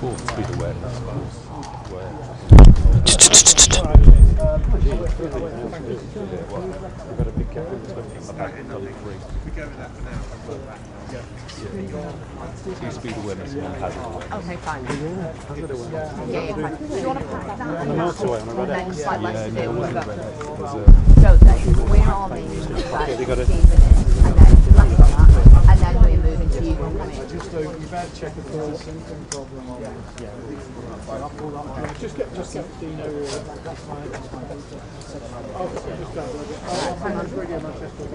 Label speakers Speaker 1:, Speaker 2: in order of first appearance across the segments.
Speaker 1: Fourth, speed awareness. We've got a big gap in between. Two speed awareness and one hazard awareness.
Speaker 2: Okay, fine. Yeah, fine. Do you want to pass that
Speaker 1: On the motorway, on the red
Speaker 2: then just like let's do
Speaker 1: no,
Speaker 2: it.
Speaker 1: there's
Speaker 2: So then we're on the like 15 minutes and then left on that and then we're moving to you can come in.
Speaker 3: You've had check if there's a symptom problem on this. Just get do you know that's fine. Okay, just go. Hang on, Radio Manchester.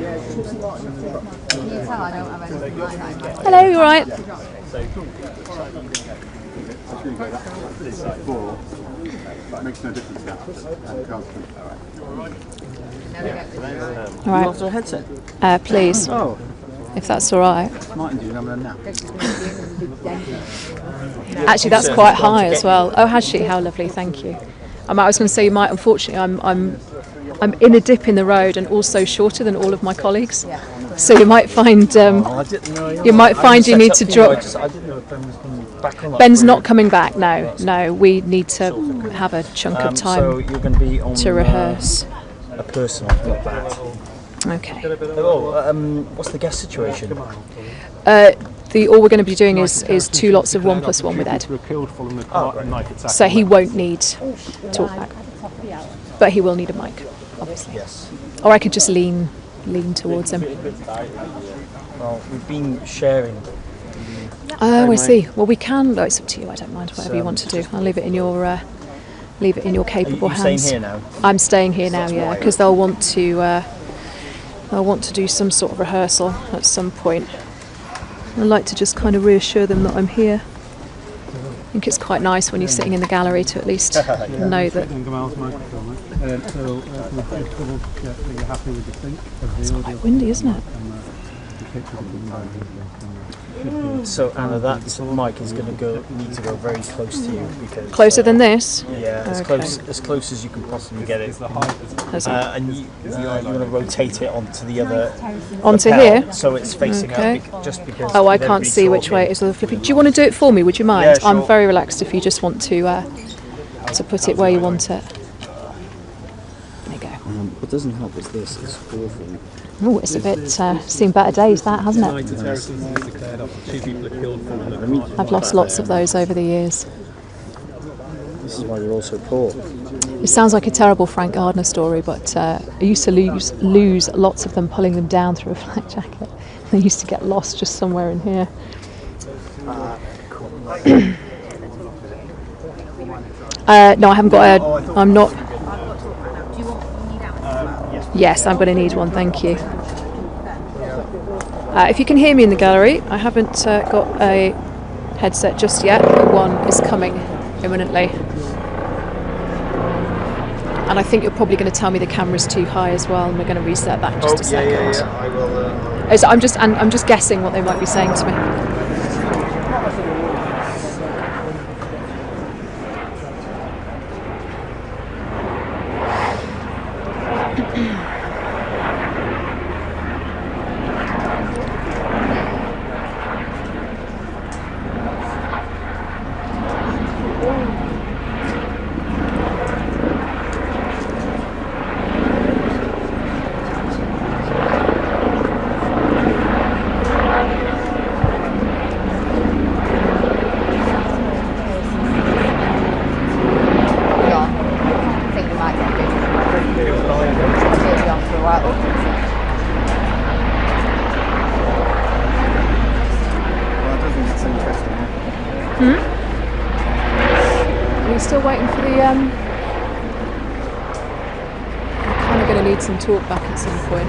Speaker 2: Yeah. Can you tell I don't have any?
Speaker 4: Hello, you alright?
Speaker 5: Makes no difference now.
Speaker 4: Alright.
Speaker 5: Also a headset?
Speaker 4: Please,
Speaker 5: Oh,
Speaker 4: if that's alright.
Speaker 5: Martin's using them now.
Speaker 4: Actually, that's quite high as well. Oh, has she? How lovely, thank you. I was going to say, you might. Unfortunately, I'm in a dip in the road and also shorter than all of my colleagues. So you might find you need to drop.
Speaker 5: I didn't know if Ben was coming back on.
Speaker 4: Ben's not coming back. No. We need to have a chunk of
Speaker 5: So
Speaker 4: time
Speaker 5: you're going to be on
Speaker 4: to rehearse.
Speaker 5: a personal, not that.
Speaker 4: Okay.
Speaker 5: Oh, what's the guest situation?
Speaker 4: All we're going to be doing is 2 lots of 1+1 with Ed. So he won't need talkback, but he will need a mic, obviously.
Speaker 5: Yes.
Speaker 4: Or I could just lean towards him.
Speaker 5: Well, we've been sharing.
Speaker 4: Oh, I see. Well, we can. No, it's up to you. I don't mind. Whatever you want to do. I'll leave it in your capable
Speaker 5: Are you
Speaker 4: hands.
Speaker 5: staying here now?
Speaker 4: I'm staying here now, yeah, because they'll want to do some sort of rehearsal at some point. I like to just kind of reassure them that I'm here. I think it's quite nice when you're sitting in the gallery to at least know that. It's quite windy, isn't it?
Speaker 5: So Anna, that mic is going to need to go very close to you because
Speaker 4: Closer than this?
Speaker 5: Yeah, as close as you can possibly get it. And you want to rotate it onto the other.
Speaker 4: Onto
Speaker 5: lapel,
Speaker 4: here?
Speaker 5: so it's facing
Speaker 4: Okay.
Speaker 5: up. Just because.
Speaker 4: Oh, I can't see which way it is. Do you want to do it for me? Would you mind?
Speaker 5: Yeah, sure.
Speaker 4: I'm very relaxed if you just want to put it where you want it. There you go.
Speaker 6: What doesn't help is this. It's awful.
Speaker 4: Oh, it's a bit seen better days, that, hasn't it? I've lost lots of those over the years.
Speaker 6: This is why you're all so poor.
Speaker 4: It sounds like a terrible Frank Gardner story, but I used to lose lots of them pulling them down through a flak jacket. They used to get lost just somewhere in here. No, I haven't got I'm not. Yes, I'm going to need one, thank you. If you can hear me in the gallery, I haven't got a headset just yet, but one is coming imminently. And I think you're probably going to tell me the camera's too high as well, and we're going to reset that in just a second.
Speaker 5: Yeah, I will.
Speaker 4: I'm just guessing what they might be saying to me. Are we still waiting for the I'm kind of going to need some talk back at some point.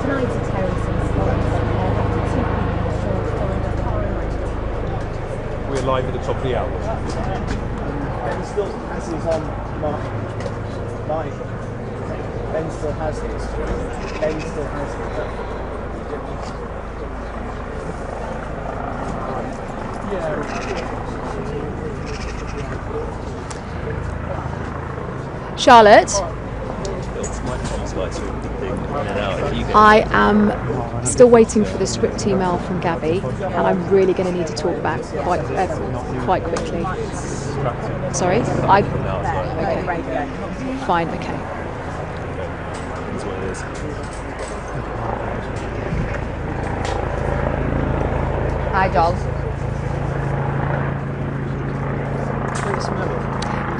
Speaker 4: Tonight's a terracing spot.
Speaker 1: we're live at the top of the hour.
Speaker 5: Ben still has his on live. Ben still has his. Ben still has his.
Speaker 4: Charlotte,
Speaker 1: It's my comms guy to the thing. Now, if you get
Speaker 4: I am still waiting for the script email from Gabby, and I'm really going to need to talk back quite quickly. Sorry? Okay. Fine, okay.
Speaker 1: that's what it is.
Speaker 2: Hi, dolls.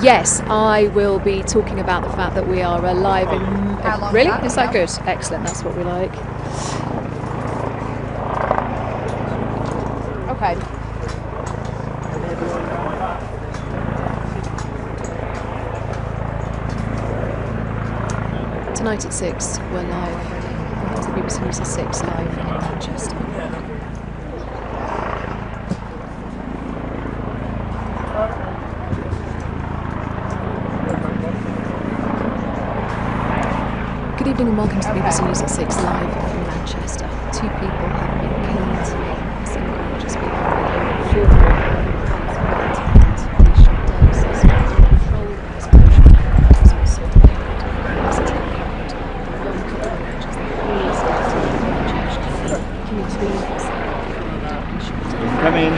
Speaker 4: Yes, I will be talking about the fact that we are live in...
Speaker 2: How long
Speaker 4: Really?
Speaker 2: is that?
Speaker 4: Is that good? Excellent, that's what we like.
Speaker 2: Okay.
Speaker 4: Tonight at 6, we're live. That's the BBC News at 6 live in Manchester. Good evening and welcome to the BBC News at 6 live from Manchester. 2 people have been killed. The synagogue just behind me. 4 more. Police shot down suspect. Control explosion. Was also delivered. As a takeout. The young couple, which is the police Church community.
Speaker 5: Come in.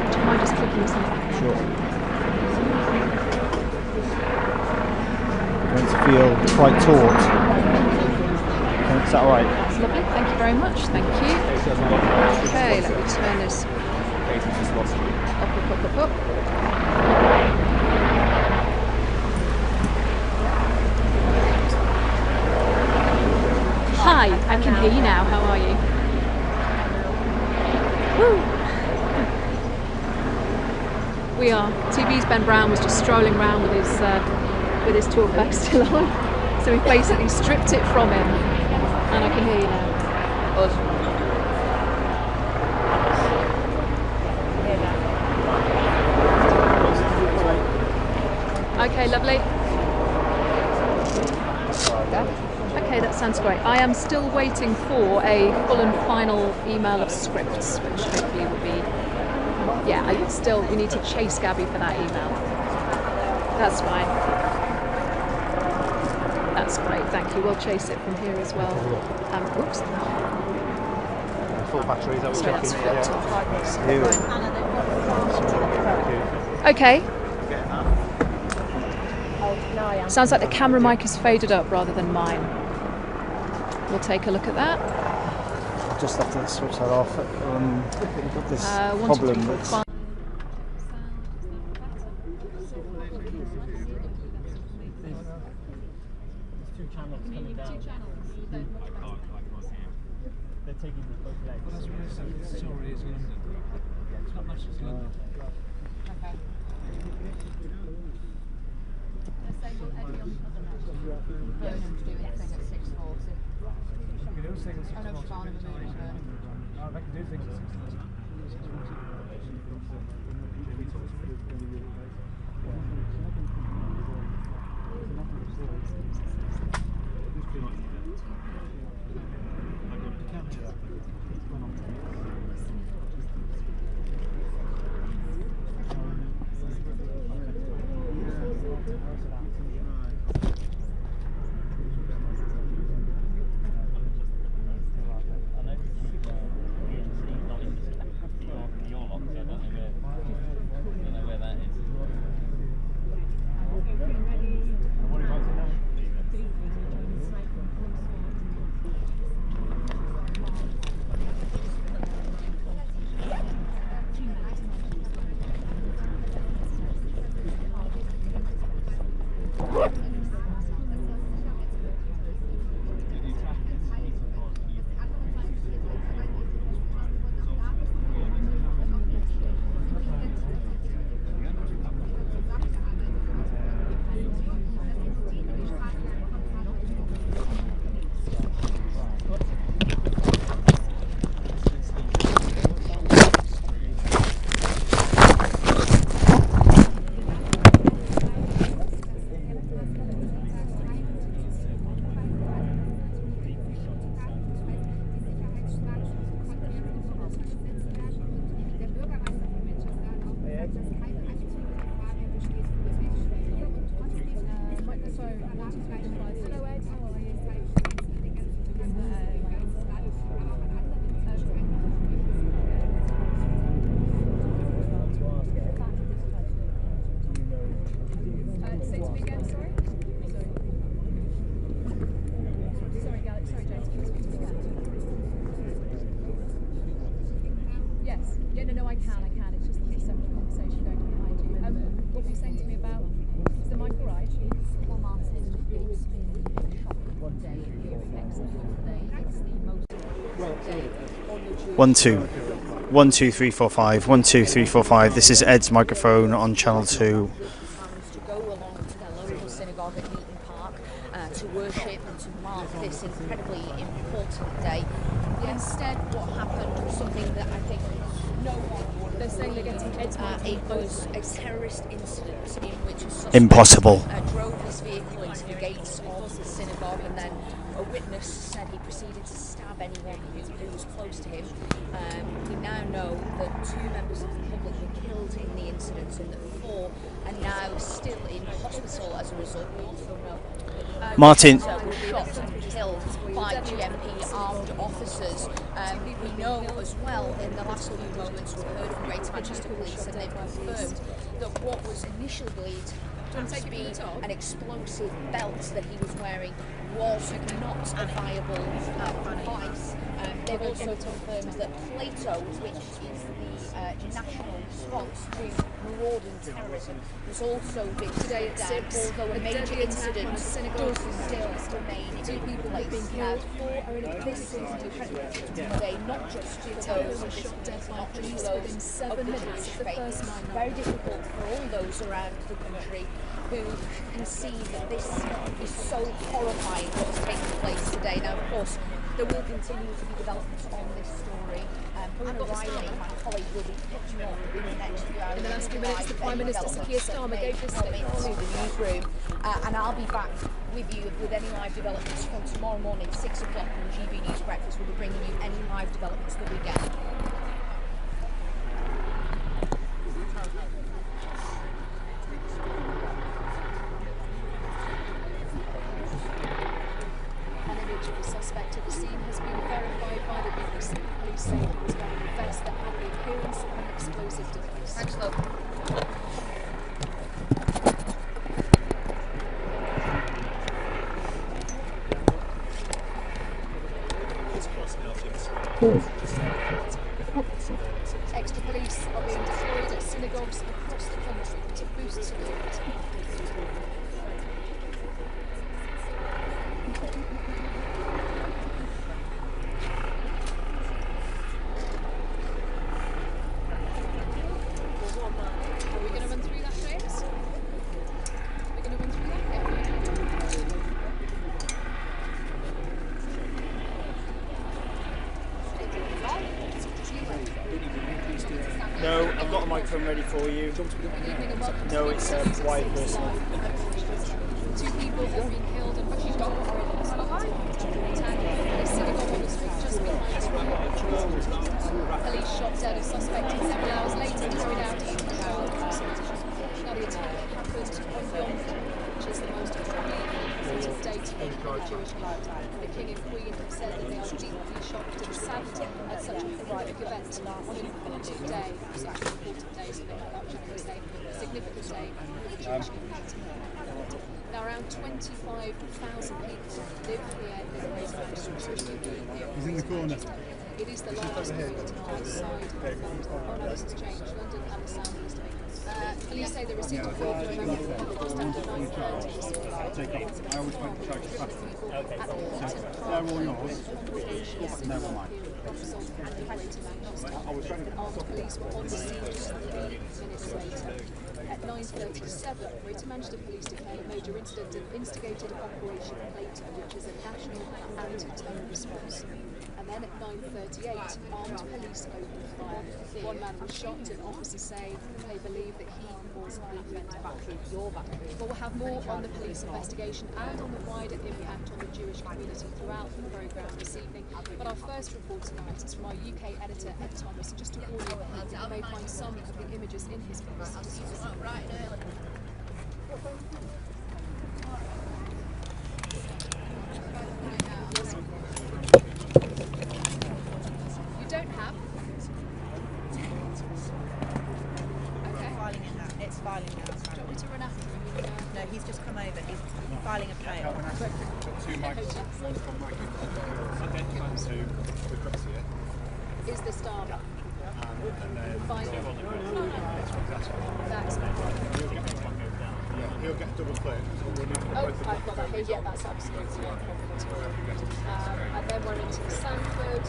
Speaker 4: Do you mind just clicking something?
Speaker 5: Sure. Going to feel quite taut. Is that all right?
Speaker 4: That's lovely, thank you very much, thank you. Okay, let me turn this up. Hi, I can hear you now, how are you? Woo. We are. TV's Ben Brown was just strolling around with his talk back still on, so we basically stripped it from him, and I can hear you now. Okay, lovely. Okay, that sounds great. I am still waiting for a full and final email of scripts, which hopefully will be... Yeah, we need to chase Gabby for that email. That's fine. That's great, thank you. We'll chase it from here as well. Whoops.
Speaker 1: Full battery, is that what
Speaker 4: Sorry,
Speaker 1: you're
Speaker 4: that's
Speaker 1: checking?
Speaker 4: flipped. Okay. Sounds like the camera mic is faded up rather than mine. We'll take a look at that.
Speaker 5: Just have to switch that off. This
Speaker 4: 1, 2, 3,
Speaker 5: problem
Speaker 4: 4,
Speaker 5: that's
Speaker 4: 5.
Speaker 5: two channels coming down. They're taking both legs.
Speaker 1: Sorry, it's London. It's not much as London.
Speaker 6: 1 2 1 2 3 4 5 1 2 3 4 5. This is Ed's microphone on channel 2.
Speaker 2: To go along to their local synagogue at Eaton Park to worship and to mark this incredibly important day. Instead, what happened was something that I think no one. They're saying they're getting Ed's it was a terrorist incident in which a suspect
Speaker 6: Impossible.
Speaker 2: Drove his vehicle into the gates of the synagogue, and then a witness said he proceeded to stab anyone who was close to him. We now know that 2 members of the public were killed in the incident, and that 4 are now still in hospital as a result. We also know
Speaker 6: Martin.
Speaker 2: were shot and killed by GMP armed officers. We know as well, in the last few moments, we've heard from Greater Manchester Police, and they've confirmed that what was initially believed to be an explosive belt that he was wearing was not a viable device. They've also confirmed that Plato, which is the national response to marauding terrorism, was also been today at 6, although a major incident does still remain in place. Now, this is incredibly today, not just for those of this community, not just for those of the Jewish faith. Very difficult for all those around the country who can see that this is so horrifying what's taking place today. Now, of course, there will continue to be developments on this story. Anna Riley, my colleague, will be picking up in the next few hours.
Speaker 7: In the last few minutes, the Prime Minister, Sir Keir Starmer, gave this statement
Speaker 2: to the newsroom, and I'll be back with you with any live developments from tomorrow morning, 6 o'clock on GB News Breakfast. We'll be bringing you any live developments that we get.
Speaker 7: Suspect at the scene has been verified by the BBC. Police say he was wearing a vest that had the appearance of an explosive device.
Speaker 2: Thanks, love.
Speaker 7: Extra police are being deployed at synagogues across the country to boost security.
Speaker 5: No, I've got a microphone ready for you. No, it's wide personal.
Speaker 7: 2 people have been killed and 2 are in hospital. Attack at a synagogue on the street just behind Synagogue. Police shot dead a suspect and several hours later carried out a trial. Now the attack happened on Yom Kippur, which is the most holy positive date in the Jewish calendar. The King and Queen have said that they are deeply shocked and saddened at such a horrific event on an important day. It's actually an important day, so they might actually say a significant day for the Jewish community. Now, around 25,000 people live here in the Greater Manchester Jewish community.
Speaker 3: He's in the corner.
Speaker 7: It is the largest community outside of London. Oh no, this has changed. London and the South East of England. Police say they received a call from a member just after 9:30
Speaker 3: I always went to try to pass them. They're all yours. No, all mine.
Speaker 7: Armed police were on the scene just 3 minutes later. At 9:37, Greater Manchester Police declared a major incident and instigated Operation Plato, which is a national anti-terror response. And then at 9:38, armed police opened fire. 1 man was shot, and officers say they believe that he was the offender. But we'll have more on the police investigation and on the wider impact on the Jewish community throughout the programme this evening. But our first report tonight is from our UK editor, Ed Thomas. And just to warn you, you may find some of the images in his piece. You don't have? Okay.
Speaker 8: Filing it now. It's filing now.
Speaker 7: Do you want me to run after him?
Speaker 8: No, he's just come over. He's filing a bail.
Speaker 7: Is the star? Fine. That's
Speaker 3: He'll get double clear.
Speaker 7: oh, I've got that here. Yeah, that's absolutely no problem at all. And then we're into Sanford,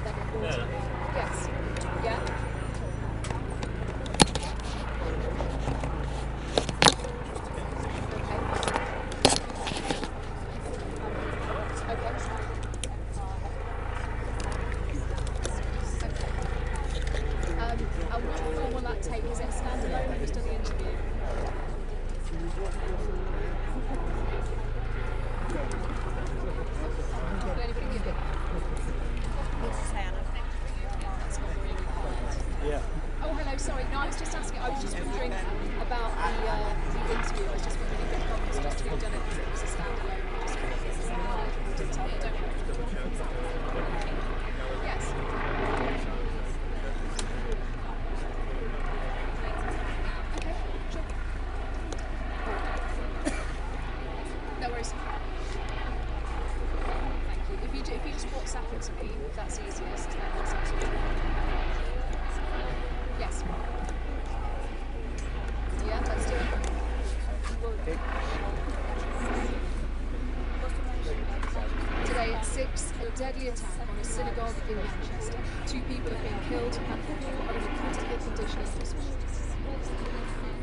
Speaker 7: then Yes. Yeah. And what form will that take? Is it a standalone or just an interview? Will anybody give it?
Speaker 8: What's his hand?
Speaker 7: That's not really quiet.
Speaker 5: Yeah.
Speaker 7: Oh, hello, sorry. No, I was just asking, I was just wondering about the interview. I was just wondering if it's just to be done if it was a standalone. Just tell me, don't worry. Yes. Okay, sure. No worries. Thank you. If you just WhatsApp it to me, if that's easiest, then that's absolutely fine. Yes. Yeah, let's do it. Today at 6, a deadly attack on a synagogue in Manchester. 2 people have been killed and 4 are in a critical condition in hospital.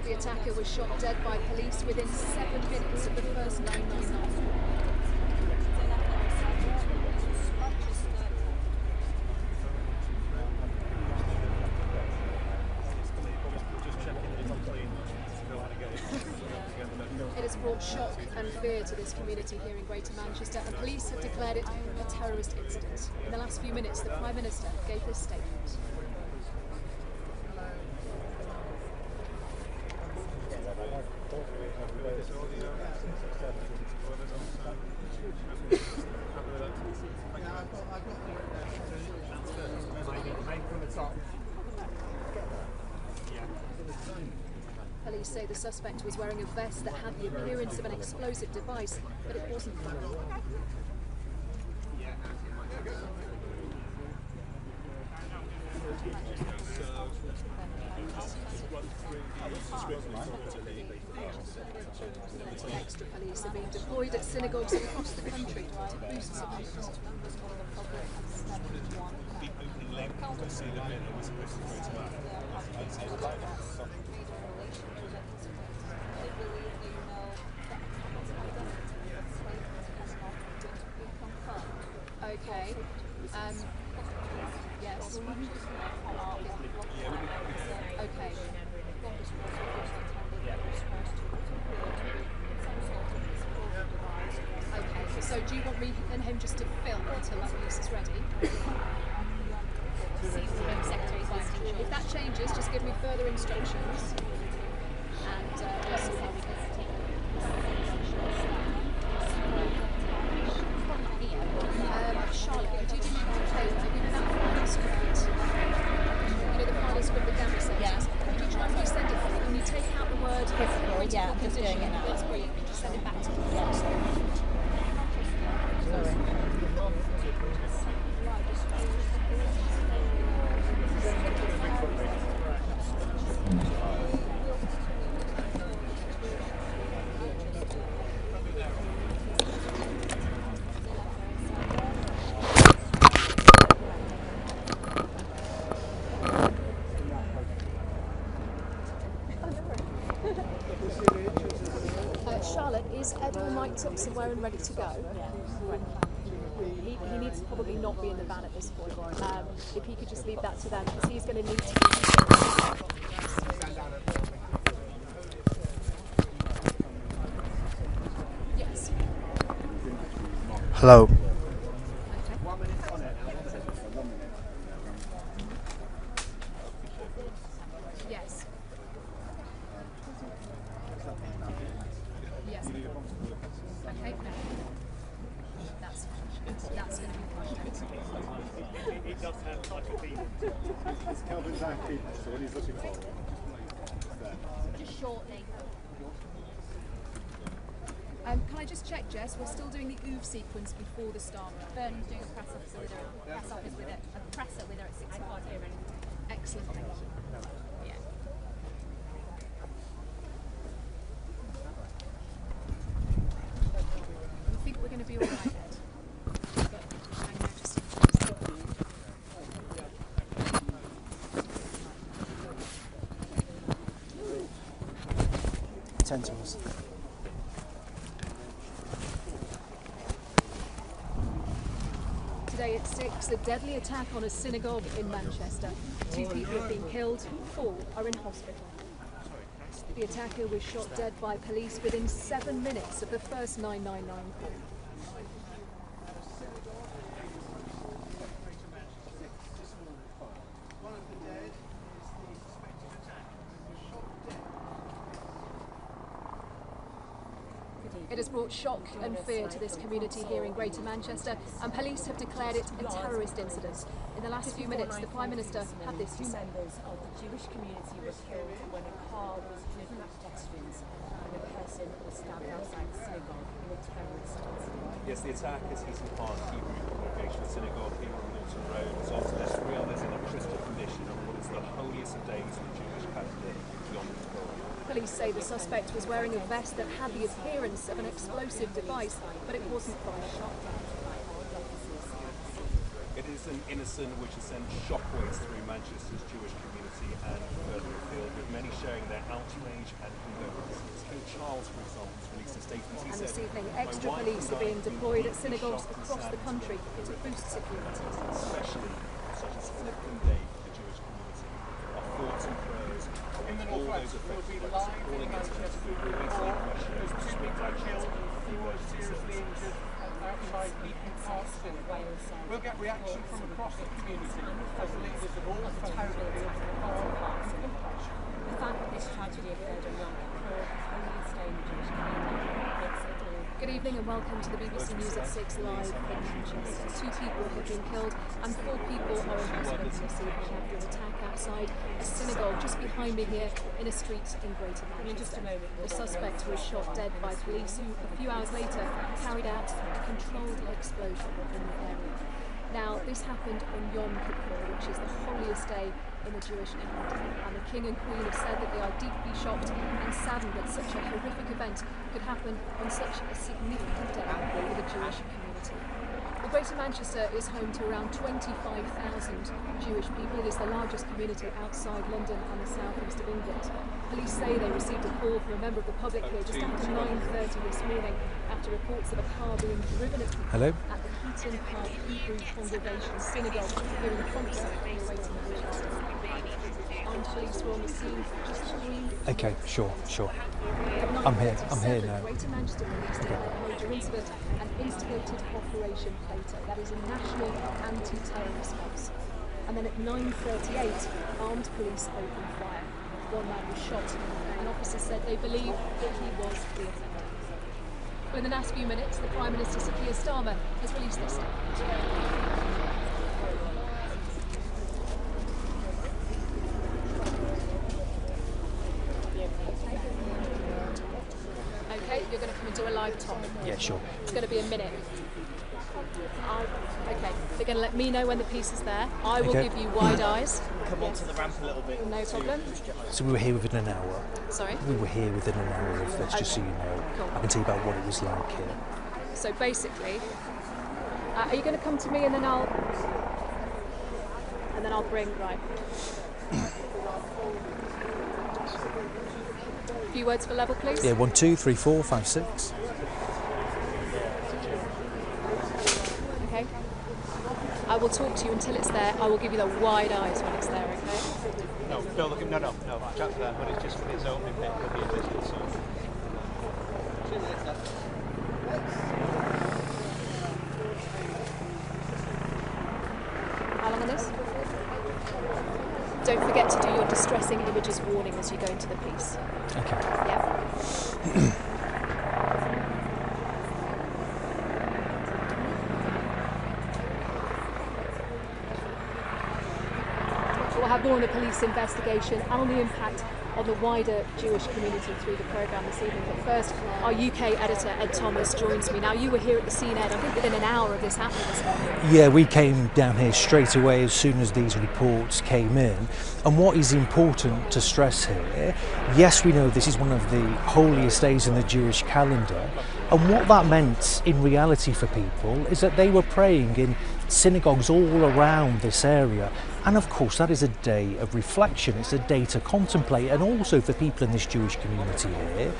Speaker 7: The attacker was shot dead by police within 7 minutes of the first 999. It has brought shock and fear to this community here in Greater Manchester, and police have declared it a terrorist incident. In the last few minutes, the Prime Minister gave this statement. Police say the suspect was wearing a vest that had the appearance of an explosive device, but it wasn't. Extra police are being deployed at synagogues across the country to boost security. Okay. Yes. Okay. Okay. So do you want me and him just to film until that piece is ready? If that changes, just give me further instructions. And we'll see how we go. Charlotte, could you do me one favour? You know that final script? You know the final script that Gary sent us? Could you try and resend it for me? Can you take out the word critical
Speaker 8: Yeah, I'm just
Speaker 7: condition?
Speaker 8: doing it now.
Speaker 7: That's brilliant. Could you send it back to me? Charlotte, is Ed all mic'd up somewhere and ready to go? He needs to probably not be in the van at this point. If he could just leave that to them, because he's going to need to. Yes.
Speaker 6: Hello.
Speaker 7: Yes. Yes. Okay. That's going to be fine.
Speaker 1: It does sound like a beat.
Speaker 9: It's Kelvin's active, so when he's looking for it,
Speaker 7: Just shortly. Can I just check, Jess? We're still doing the OOV sequence before the star.
Speaker 8: Vernon's doing a press officer with her, a presser with her at 6:05 here.
Speaker 7: Excellent, thank you.
Speaker 8: Yeah.
Speaker 7: I think we're going to be all right, Ed. But hang on just in case.
Speaker 6: 10 to us.
Speaker 7: Today at 6, a deadly attack on a synagogue in Manchester. 2 people have been killed, 4 are in hospital. The attacker was shot dead by police within 7 minutes of the first 999 call. It has brought shock and fear to this community here in Greater Manchester, and police have declared it a terrorist incident. In the last few minutes, the Prime Minister had this to say.
Speaker 8: Members of the Jewish community were killed when a car was driven at pedestrians and a person was stabbed outside the synagogue in a terrorist incident.
Speaker 1: Yes, the attack is Heaton Park Hebrew Congregation Synagogue here on Milton Road. It's also less real as in a crystal condition on what is the holiest of days in the Jewish calendar, Yom Kippur.
Speaker 7: Police say the suspect was wearing a vest that had the appearance of an explosive device, but it wasn't fired.
Speaker 1: It is an innocent which has sent shockwaves through Manchester's Jewish community and further afield, with many sharing their outrage and condolences. King Charles, for example, has released a statement. He
Speaker 7: And
Speaker 1: said,
Speaker 7: this evening, extra police are being deployed at synagogues across the country to boost security.
Speaker 1: especially on such a significant day for the Jewish community. Our thoughts and prayers are with all those affected by this appalling incident. We greatly appreciate the swift actions of the emergency services.
Speaker 3: Outside Heaton Park Synagogue. We'll get reaction from across the community as leaders of all faiths appeal for calm and compassion.
Speaker 8: The fact that this tragedy occurred on Yom Kippur, only staying in the Jewish community, makes it all.
Speaker 7: Good evening and welcome to the BBC News at 6 live from Manchester. 2 people have been killed and 4 people are in hospital this evening after an attack outside a synagogue just behind me here in a street in Greater Manchester. The suspect was shot dead by police who, a few hours later, carried out a controlled explosion in the area. Now, this happened on Yom Kippur, which is the holiest day in the Jewish calendar, and the King and Queen have said that they are deeply shocked and saddened that such a horrific event could happen on such a significant day for the Jewish community. Well, Greater Manchester is home to around 25,000 Jewish people. It is the largest community outside London and the southeast of England. Police say they received a call from a member of the public here just after 9:30 this morning after reports of a car being driven at people at the Heaton Park Hebrew Congregation Synagogue here in the Fontaine in Greater Manchester. Armed police were on the scene just 3.
Speaker 10: Okay, sure.
Speaker 7: At
Speaker 10: I'm here
Speaker 7: 9:37,
Speaker 10: now.
Speaker 7: Greater Manchester Police declared the major incident an instigated Operation Plato. That is a national anti-terror response. And then at 9:38, armed police opened fire. 1 man was shot, and officers said they believe that he was the offender. Well, in the last few minutes, the Prime Minister, Sir Keir Starmer, has released this statement. Okay, you're going to come and do a live talk.
Speaker 10: Yeah, sure.
Speaker 7: It's going to be a minute. Okay, they're going to let me know when the piece is there. I will give you wide eyes.
Speaker 5: Come onto the ramp a little bit.
Speaker 7: No problem.
Speaker 10: So we were here within an hour.
Speaker 7: Sorry?
Speaker 10: We were here within an hour of this, just so you know.
Speaker 7: Cool.
Speaker 10: I can tell you about what it was like here.
Speaker 7: So basically, are you going to come to me and then I'll bring, right. A few words for level, please.
Speaker 10: Yeah, 1, 2, 3, 4, 5, 6.
Speaker 7: Okay. I will talk to you until it's there. I will give you the wide eyes when it's there, okay?
Speaker 5: No, Bill, look, no. Chat to that when it's just for its opening bit. It'll be a distance, so.
Speaker 7: How long on this? Don't forget to do your distressing images warning as you go into the piece.
Speaker 10: Okay.
Speaker 7: Yeah. We'll have more on the police investigation and on the impact on the wider Jewish community through the programme this evening. But first, our UK editor, Ed Thomas, joins me. Now, you were here at the scene, Ed, I think within an hour of this happening this morning.
Speaker 10: Yeah, we came down here straight away as soon as these reports came in. And what is important to stress here, yes, we know this is one of the holiest days in the Jewish calendar. And what that meant in reality for people is that they were praying in synagogues all around this area. And of course, that is a day of reflection. It's a day to contemplate, and also for people in this Jewish community here,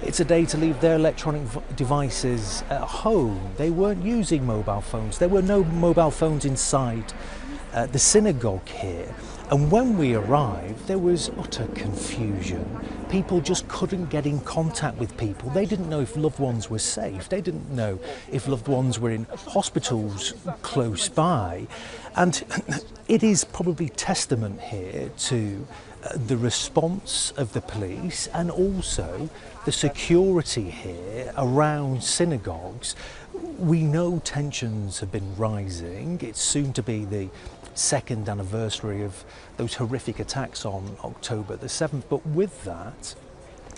Speaker 10: it's a day to leave their electronic devices at home. They weren't using mobile phones. There were no mobile phones inside the synagogue here. And when we arrived, there was utter confusion. People just couldn't get in contact with people. They didn't know if loved ones were safe. They didn't know if loved ones were in hospitals close by. And it is probably testament here to the response of the police and also the security here around synagogues. We know tensions have been rising. It's soon to be the second anniversary of those horrific attacks on October the 7th. But with that,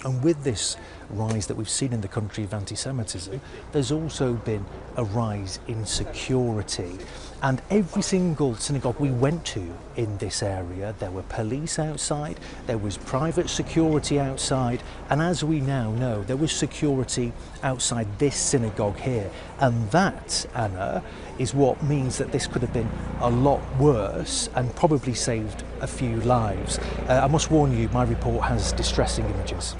Speaker 10: and with this rise that we've seen in the country of anti-Semitism, there's also been a rise in security. And every single synagogue we went to in this area, there were police outside, there was private security outside, and as we now know, there was security outside this synagogue here. And that, Anna, is what means that this could have been a lot worse and probably saved a few lives. I must warn you, my report has distressing images.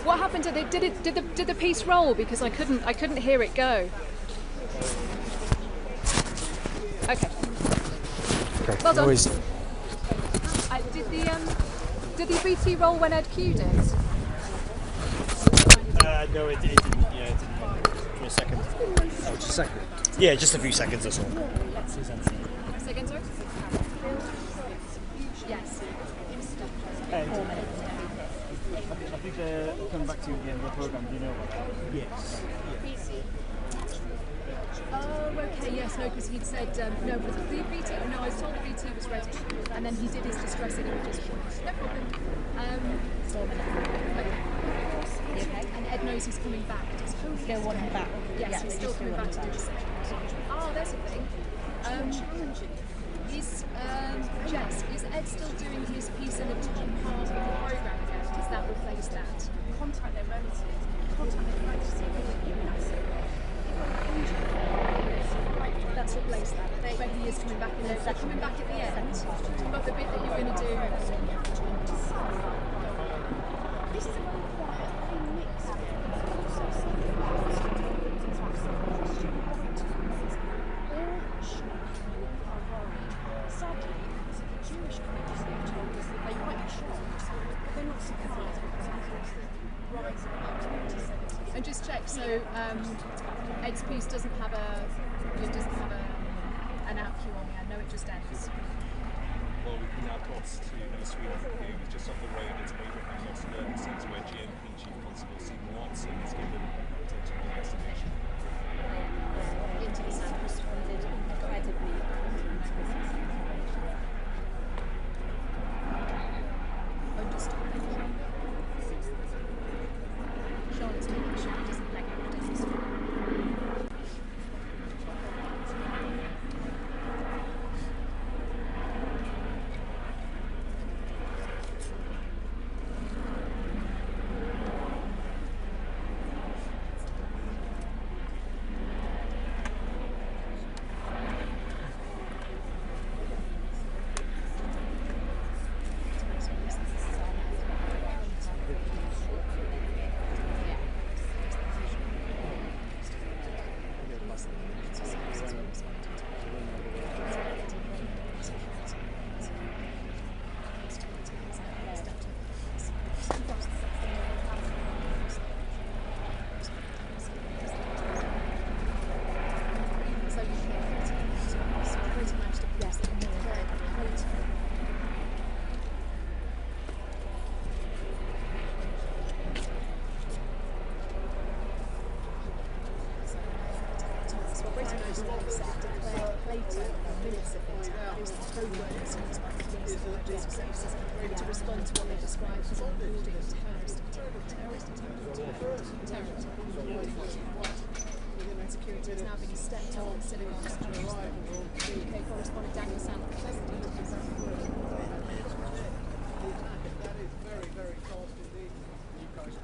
Speaker 7: What happened? Did the piece roll? Because I couldn't hear it go. Okay. Well done. Did the BT roll when Ed cued it?
Speaker 6: No, it didn't. Yeah, it didn't. For a second.
Speaker 10: Oh, just a second.
Speaker 6: Yeah, just a few seconds or so.
Speaker 7: Second, sorry? Yes.
Speaker 5: I think they're coming back to you at the end of the programme. Do you know about that?
Speaker 6: Yes.
Speaker 7: Oh, okay, yes, no, because he'd said, no, but the BT, no, I was told the BT was ready, and then he did his distressing images for us. No problem. Okay. And Ed knows he's coming back.
Speaker 8: They want him back.
Speaker 7: Yes, he's still coming back to do the session. Oh, there's a thing. Jess, is Ed still doing his piece in the top part of the programme yet? Does that replace that?
Speaker 8: Contact their relatives.
Speaker 7: That's replaced that. But he is coming back in there. They're coming back at the end. But the bit that you're going to do.
Speaker 8: This is a very quiet mix. Sadly, the Jewish community have told us that they might be shocked, but they're not surprised because of the rise of anti-Semitism.
Speaker 7: And just check, so Ed's piece doesn't have an out cue on the end. No, it just ends.
Speaker 1: Well, we can now cross to Sweden, who is just off the road into Abraham Lost Learning Centre, where GMP Chief Constable Stephen Watson is given attention to the investigation.
Speaker 7: Into the sound.
Speaker 8: Responded incredibly.
Speaker 7: Understood. Charlotte's making sure he doesn't let go of this. To respond to what they described as an onboarding of terrorist activity. and security has now been stepped up in synagogues. UK correspondent Daniel Sanford.
Speaker 3: That is very, very fast indeed. You guys.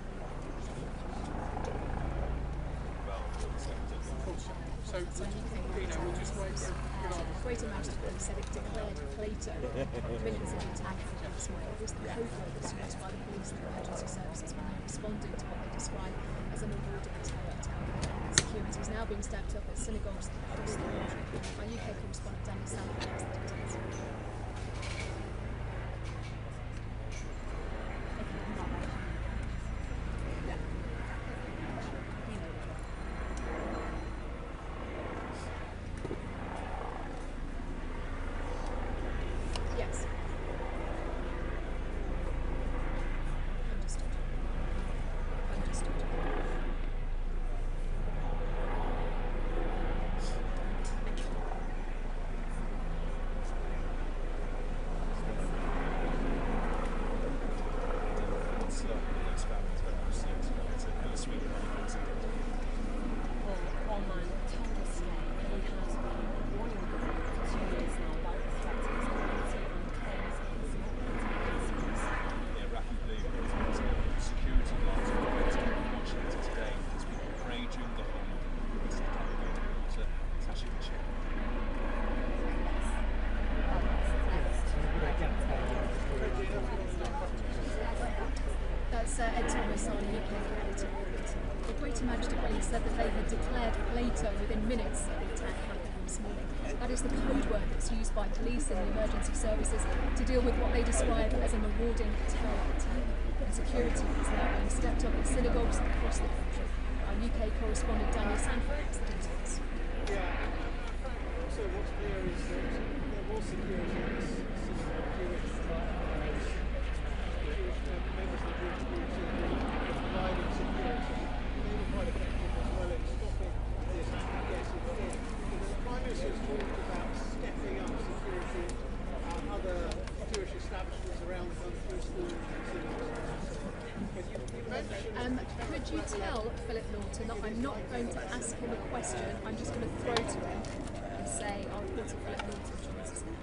Speaker 3: So, we'll just wait for
Speaker 7: Greater Manchester Police said it declared Plato minutes of the attack this morning. It was the code word that's used by the police and emergency services when they responded to what they describe as a marauding terror attack. Security is now being stepped up at synagogues across the country. Our UK correspondent Daniel Sanford has the details. Yes. Understood. Understood.
Speaker 8: Online told us today that he has been warning them for 2 years now about the threat to his mobility and claims it is not pedestrians.
Speaker 1: Rapidly, security guards are watching it today. There's people pray during the whole night. It's actually a check.
Speaker 7: That's Ed Thomas on UK editor. The Greater Manchester Police said that they had declared Plato within minutes of the attack happening this morning. That is the code word that's used by police and the emergency services to deal with what they describe as a marauding terror attack. And security is now being stepped up at synagogues across the country. Our UK correspondent Daniel Sanford has the details.
Speaker 3: So what's clear is that there was security in this Jewish members of the Jewish community providing security. They were quite effective as well in stopping this attack. Yes, it did. But the Prime Minister has talked about stepping up security at other Jewish establishments around the country, schools and synagogues. But you mentioned...
Speaker 7: Could you tell Philip Norton that I'm not going to ask him a question, I'm just going to throw to him and say, our reporter Philip Norton joins us now.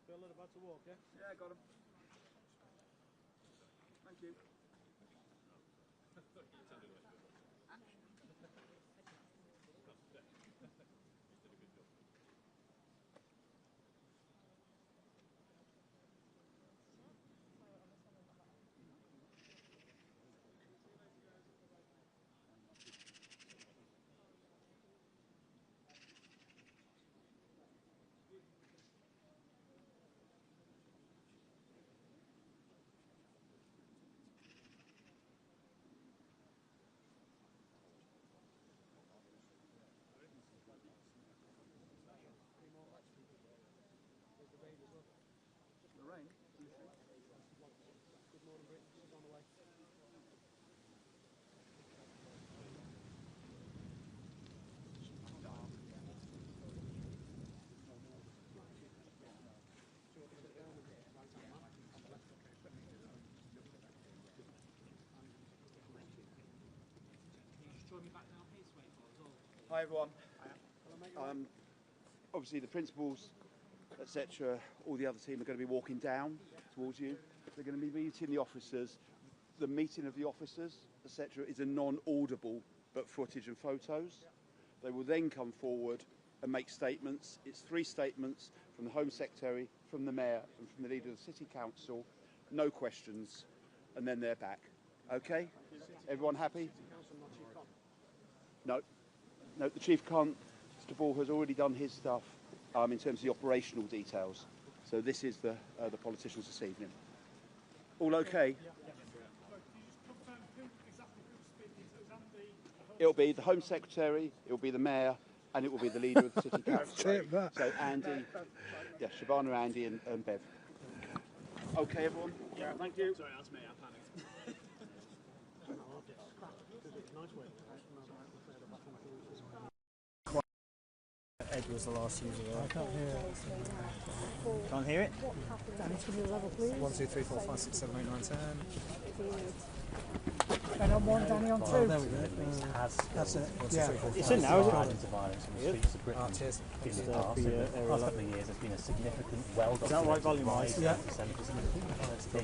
Speaker 3: Bill, they're about to walk, yeah?
Speaker 5: Yeah, got him. Thank you. Lorraine?
Speaker 3: Good morning, Britain. She's on the way.
Speaker 5: Hi everyone. Obviously the principals, etc., all the other team are going to be walking down towards you. They're going to be meeting the officers. The meeting of the officers, etc., is a non-audible but footage and photos. They will then come forward and make statements. It's 3 statements from the Home Secretary, from the Mayor and from the Leader of the City Council. No questions, and then they're back. Okay? Everyone happy? No. No, the Chief can't. Mr. Ball has already done his stuff in terms of the operational details. So this is the politicians this evening. All okay? It'll be the Home Secretary, it'll be the Mayor, and it will be the Leader of the City Council. So Andy, yeah, Shabana, Andy and Bev. Okay, everyone? Yeah, thank you.
Speaker 1: Sorry, that's me, I panicked.
Speaker 6: Ed was the last user.
Speaker 10: I can't hear it.
Speaker 6: Can't hear it?
Speaker 8: Danny, give me a level, please.
Speaker 10: 1, 2, 3, 4, 5, 6, 7, 8, 9, 10.
Speaker 8: And on 1, Danny on 2.
Speaker 10: Oh, there we go. That's it.
Speaker 8: Yeah.
Speaker 6: It's in now, is it?
Speaker 11: Into violence in the streets of Britain
Speaker 10: cheers.
Speaker 11: in the past. In the past couple of years, there's been a significant,
Speaker 6: Is that right volume wise?
Speaker 11: of anti-Semitism against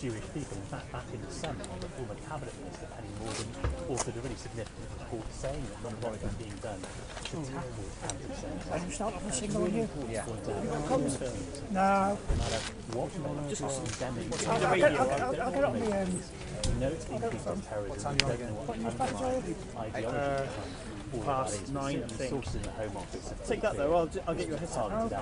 Speaker 11: Jewish people. In fact, back in the summer, the former cabinet minister Penny Morgan authored a really significant report saying that nothing was being done to tackle anti-Semitism.
Speaker 8: Can you start off a signal here?
Speaker 11: Yeah.
Speaker 8: No.
Speaker 11: No matter what just condemning,
Speaker 8: I'll get it on the end.
Speaker 11: we know it's increased on terrorism. We don't know what underlying ideology
Speaker 6: Past 9, I think.
Speaker 11: sources in the Home Office have
Speaker 6: Take that though, I'll get you a head start.
Speaker 11: targeted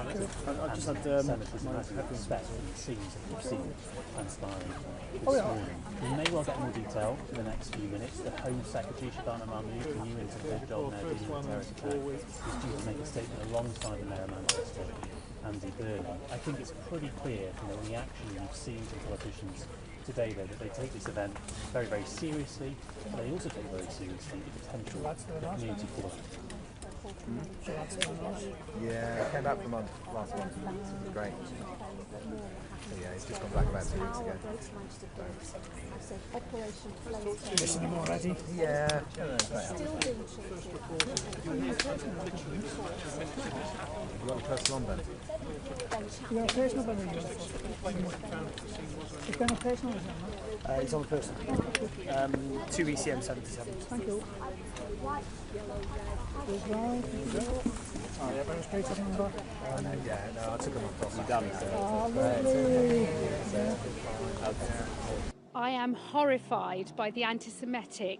Speaker 11: out.
Speaker 6: I just had
Speaker 11: Semitism, as you would expect from the scenes that we've seen transpiring this morning. We may well get more detail in the next few minutes. The Home Secretary, Shabana Mahmood, the new interim job now dealing with terrorist attack, is due to make a statement alongside the Mayor of Manchester, Andy Burnham. I think it's pretty clear from the reaction we've seen from politicians today, though, that they take this event very, very seriously, but they also take very seriously the potential community fallout.
Speaker 12: Yeah, I came back from last month. It was great. So yeah, he's just gone back about 2 weeks ago.
Speaker 8: Listening already?
Speaker 12: Yeah. You got the personal on then?
Speaker 8: You got a personal number? It's been a personal, isn't it?
Speaker 6: It's on the person. 2 ECM 77.
Speaker 8: Thank you. Goes right. Oh, yeah, registration number.
Speaker 12: Yeah, no, I took him across.
Speaker 6: You done?
Speaker 8: Oh, lovely.
Speaker 7: I am horrified by the anti-Semitic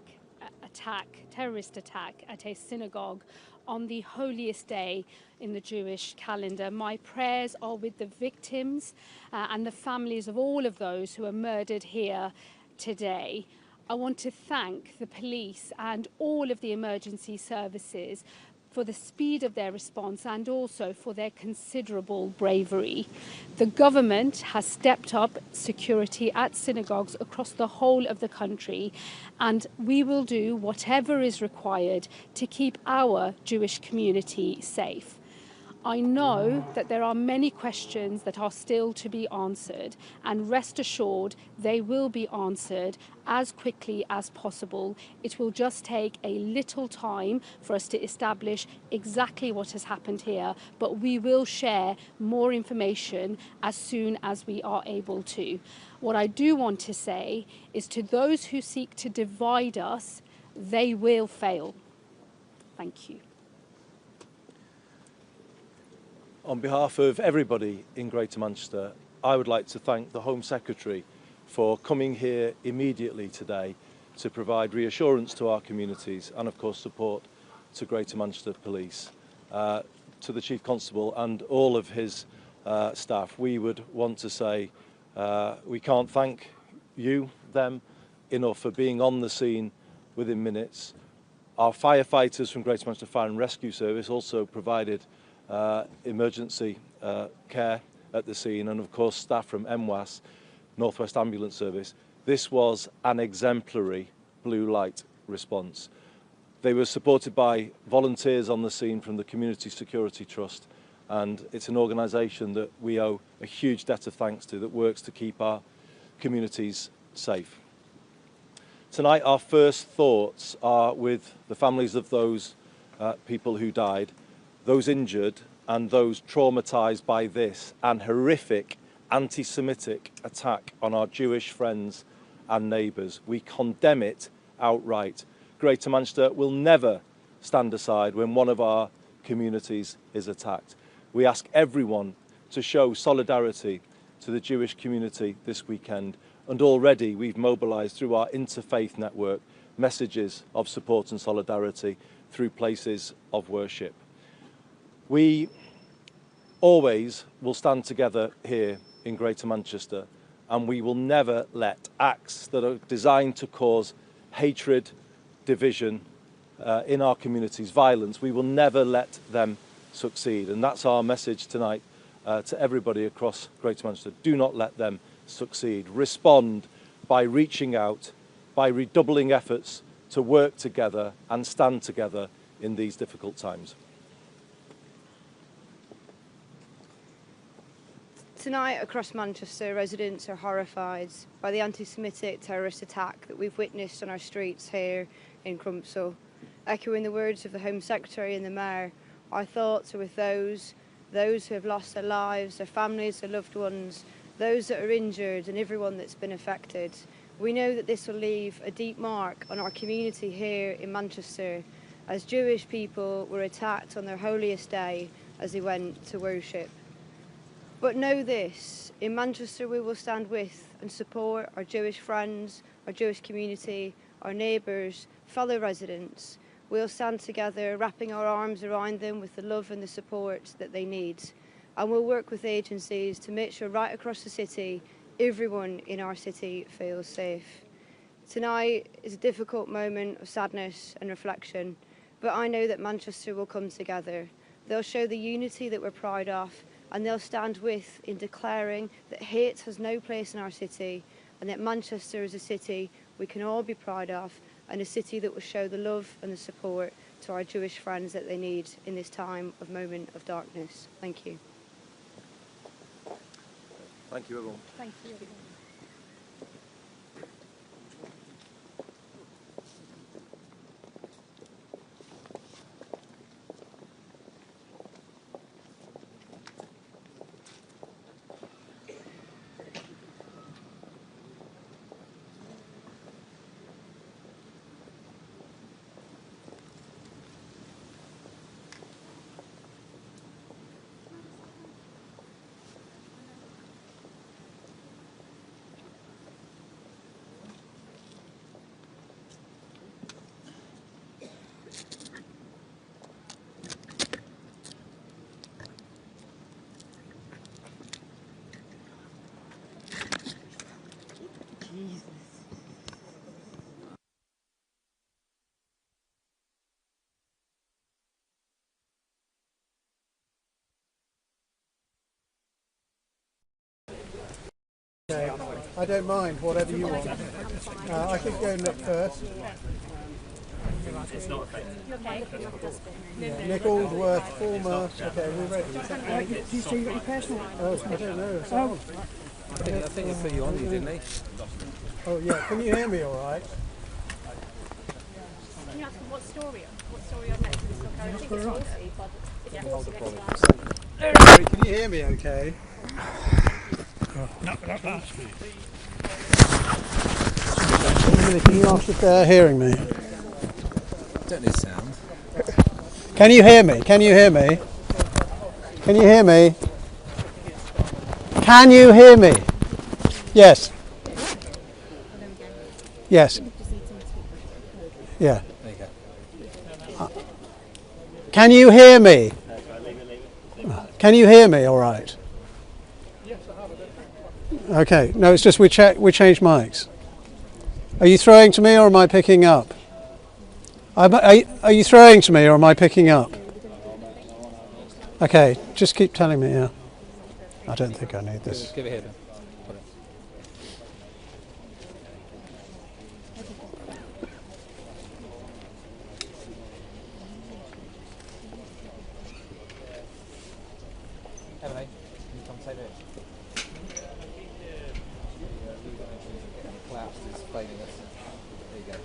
Speaker 7: terrorist attack at a synagogue on the holiest day in the Jewish calendar. My prayers are with the victims and the families of all of those who are murdered here today. I want to thank the police and all of the emergency services for the speed of their response and also for their considerable bravery. The government has stepped up security at synagogues across the whole of the country, and we will do whatever is required to keep our Jewish community safe.
Speaker 13: I know that there are many questions that are still to be answered, and rest assured they will be answered as quickly as possible. It will just take a little time for us to establish exactly what has happened here, but we will share more information as soon as we are able to. What I do want to say is, to those who seek to divide us, they will fail. Thank you.
Speaker 14: On behalf of everybody in Greater Manchester, I would like to thank the Home Secretary for coming here immediately today to provide reassurance to our communities and of course support to Greater Manchester Police. To the Chief Constable and all of his staff, we would want to say we can't thank you, them, enough for being on the scene within minutes. Our firefighters from Greater Manchester Fire and Rescue Service also provided emergency care at the scene, and of course staff from MWAS, North West Ambulance Service. This was an exemplary blue light response. They were supported by volunteers on the scene from the Community Security Trust, and it's an organisation that we owe a huge debt of thanks to, that works to keep our communities safe. Tonight our first thoughts are with the families of those people who died, those injured and those traumatised by this and horrific anti-Semitic attack on our Jewish friends and neighbours. We condemn it outright. Greater Manchester will never stand aside when one of our communities is attacked. We ask everyone to show solidarity to the Jewish community this weekend, and already we've mobilised through our interfaith network messages of support and solidarity through places of worship. We always will stand together here in Greater Manchester, and we will never let acts that are designed to cause hatred, division in our communities, violence, we will never let them succeed. And that's our message tonight to everybody across Greater Manchester. Do not let them succeed. Respond by reaching out, by redoubling efforts to work together and stand together in these difficult times.
Speaker 15: Tonight across Manchester, residents are horrified by the anti-Semitic terrorist attack that we've witnessed on our streets here in Crumpsall. Echoing the words of the Home Secretary and the Mayor, our thoughts are with those who have lost their lives, their families, their loved ones, those that are injured and everyone that's been affected. We know that this will leave a deep mark on our community here in Manchester, as Jewish people were attacked on their holiest day as they went to worship. But know this, in Manchester we will stand with and support our Jewish friends, our Jewish community, our neighbours, fellow residents. We'll stand together, wrapping our arms around them with the love and the support that they need. And we'll work with agencies to make sure right across the city, everyone in our city feels safe. Tonight is a difficult moment of sadness and reflection, but I know that Manchester will come together. They'll show the unity that we're proud of, and they'll stand with in declaring that hate has no place in our city, and that Manchester is a city we can all be proud of, and a city that will show the love and the support to our Jewish friends that they need in this time of moment of darkness. Thank you.
Speaker 14: Thank you, everyone.
Speaker 15: Thank you, everyone.
Speaker 3: Okay, I don't mind, whatever you want. I could go and look first.
Speaker 11: It's not affected.
Speaker 7: Okay.
Speaker 3: Yeah, Nick Aldworth, former. Okay, we're ready.
Speaker 16: Do you say you got your personal?
Speaker 3: Oh, I don't know.
Speaker 16: Oh.
Speaker 12: I think he put you on, didn't he?
Speaker 3: Oh yeah, can you hear me all right?
Speaker 7: Can you ask them what story on next? I think it's Wolsey, but it's Wolsey next time.
Speaker 3: Sorry, can you hear me okay?
Speaker 16: No, that's
Speaker 3: Can you ask if they're hearing me?
Speaker 12: Don't need sound.
Speaker 3: Can you hear me? Can you hear me? Can you hear me? Can you hear me? Yes. Yes. Yeah.
Speaker 12: There you go.
Speaker 3: Can you hear me? Can you hear me all right? Okay. No, it's just we changed mics. Are you throwing to me or am I picking up? Are you throwing to me or am I picking up? Okay, just keep telling me, yeah. I don't think I need this.
Speaker 12: Just give it here then. Put it. Emily, can you come take it? Collapsed is failing us. There you go.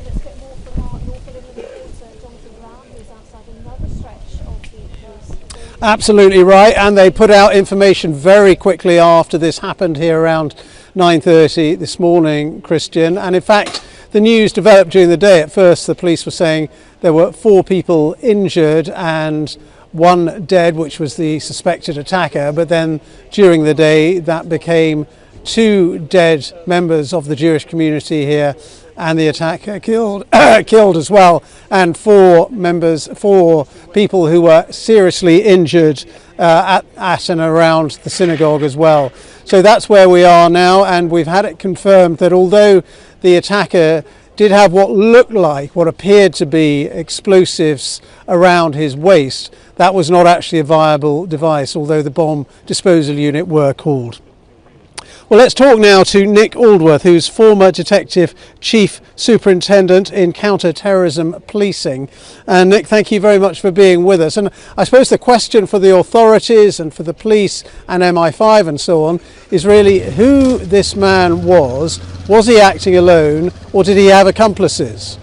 Speaker 7: Let's get more from our Norfolk reporter, Jonathan Brown, who's outside another stretch of the police.
Speaker 3: Absolutely right, and they put out information very quickly after this happened here around 9:30 this morning, Christian. And in fact, the news developed during the day. At first, the police were saying there were 4 people injured and 1 dead, which was the suspected attacker. But then during the day, that became 2 dead members of the Jewish community here, and the attacker killed as well, and 4 people who were seriously injured at and around the synagogue as well. So that's where we are now, and we've had it confirmed that although the attacker did have what appeared to be explosives around his waist, that was not actually a viable device, although the bomb disposal unit were called. Well, let's talk now to Nick Aldworth, who's former Detective Chief Superintendent in Counter-Terrorism Policing. And Nick, thank you very much for being with us. And I suppose the question for the authorities and for the police and MI5 and so on is really who this man was. Was he acting alone or did he have accomplices?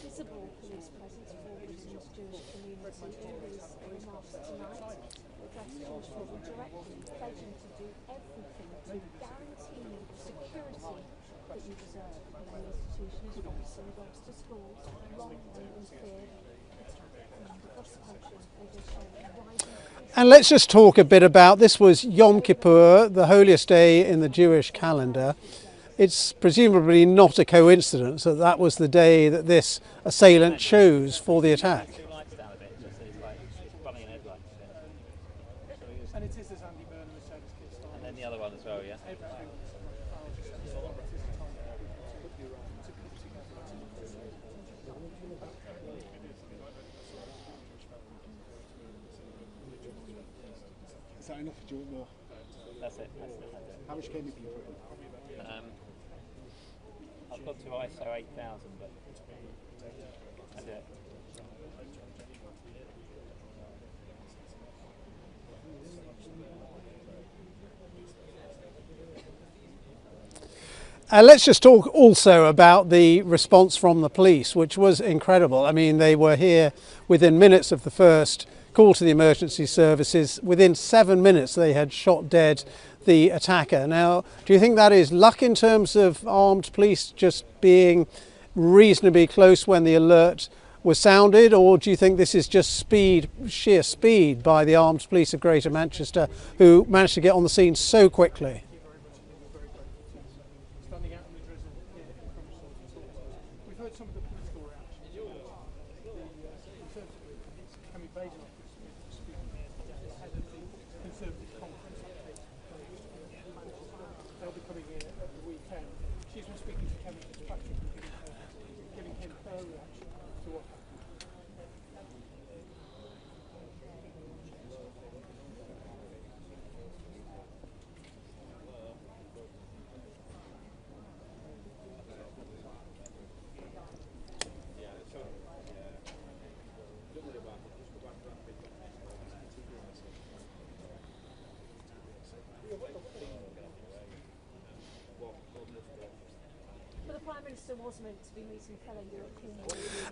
Speaker 7: Visible police presence for Britain's Jewish community in these remarks tonight. Addressed Jewish people directly, pledging to do everything to guarantee the security that you deserve in any institutions, from synagogues to schools, long and feared attack across the country.
Speaker 3: And let's just talk a bit about, this was Yom Kippur, the holiest day in the Jewish calendar. It's presumably not a coincidence that that was the day that this assailant chose for the attack.
Speaker 1: And it is as Andy Burnham has said,
Speaker 11: and then the other one as well, yeah.
Speaker 9: Is that enough? Do you want more?
Speaker 11: That's it.
Speaker 9: How much came you for?
Speaker 11: I've got to ISO 8000, but I do it.
Speaker 3: Let's just talk also about the response from the police, which was incredible. I mean, they were here within minutes of the first call to the emergency services. Within 7 minutes, they had shot dead the attacker. Now, do you think that is luck in terms of armed police just being reasonably close when the alert was sounded, or do you think this is just speed, sheer speed by the armed police of Greater Manchester, who managed to get on the scene so quickly?
Speaker 1: We've heard some of the political reactions. The Conservative head of the Conservative conference. They'll be coming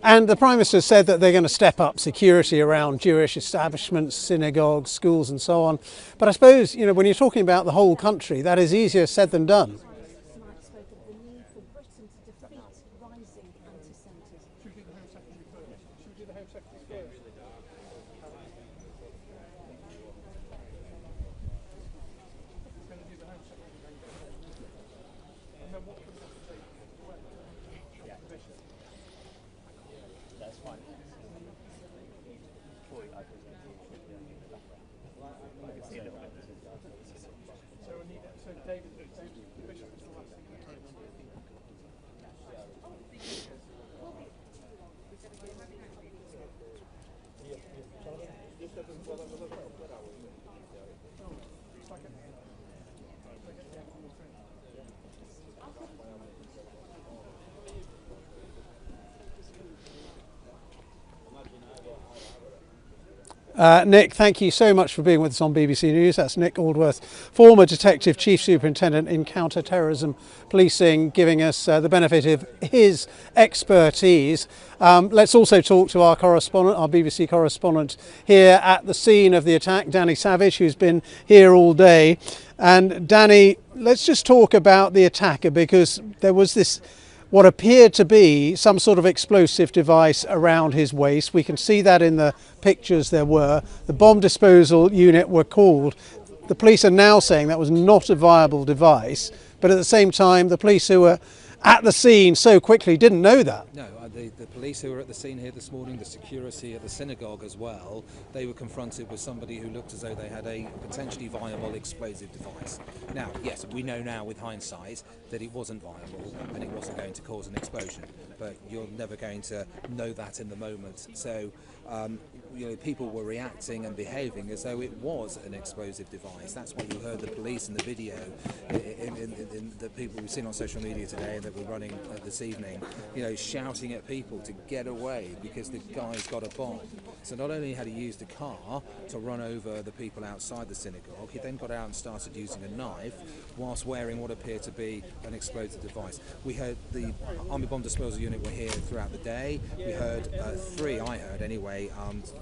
Speaker 3: And the Prime Minister said that they're going to step up security around Jewish establishments, synagogues, schools and so on. But I suppose, you know, when you're talking about the whole country, that is easier said than done. Nick, thank you so much for being with us on BBC News. That's Nick Aldworth, former Detective Chief Superintendent in Counter-Terrorism Policing, giving us the benefit of his expertise. Let's also talk to our correspondent, our BBC correspondent here at the scene of the attack, Danny Savage, who's been here all day. And Danny, let's just talk about the attacker, because there was this what appeared to be some sort of explosive device around his waist. We can see that in the pictures there were. The bomb disposal unit were called. The police are now saying that was not a viable device, but at the same time the police who were at the scene so quickly didn't know that.
Speaker 17: No, the police who were at the scene here this morning, the security at the synagogue as well, they were confronted with somebody who looked as though they had a potentially viable explosive device. Now, yes, we know now with hindsight that it wasn't viable and it wasn't going to cause an explosion, but you're never going to know that in the moment. So, you know, people were reacting and behaving as though it was an explosive device. That's why you heard the police in the video, in the people we've seen on social media today and that we're running this evening, you know, shouting at people to get away because the guy's got a bomb. So not only had he used a car to run over the people outside the synagogue, he then got out and started using a knife whilst wearing what appeared to be an explosive device. We heard the Army Bomb Disposal Unit were here throughout the day. We heard three, I heard anyway,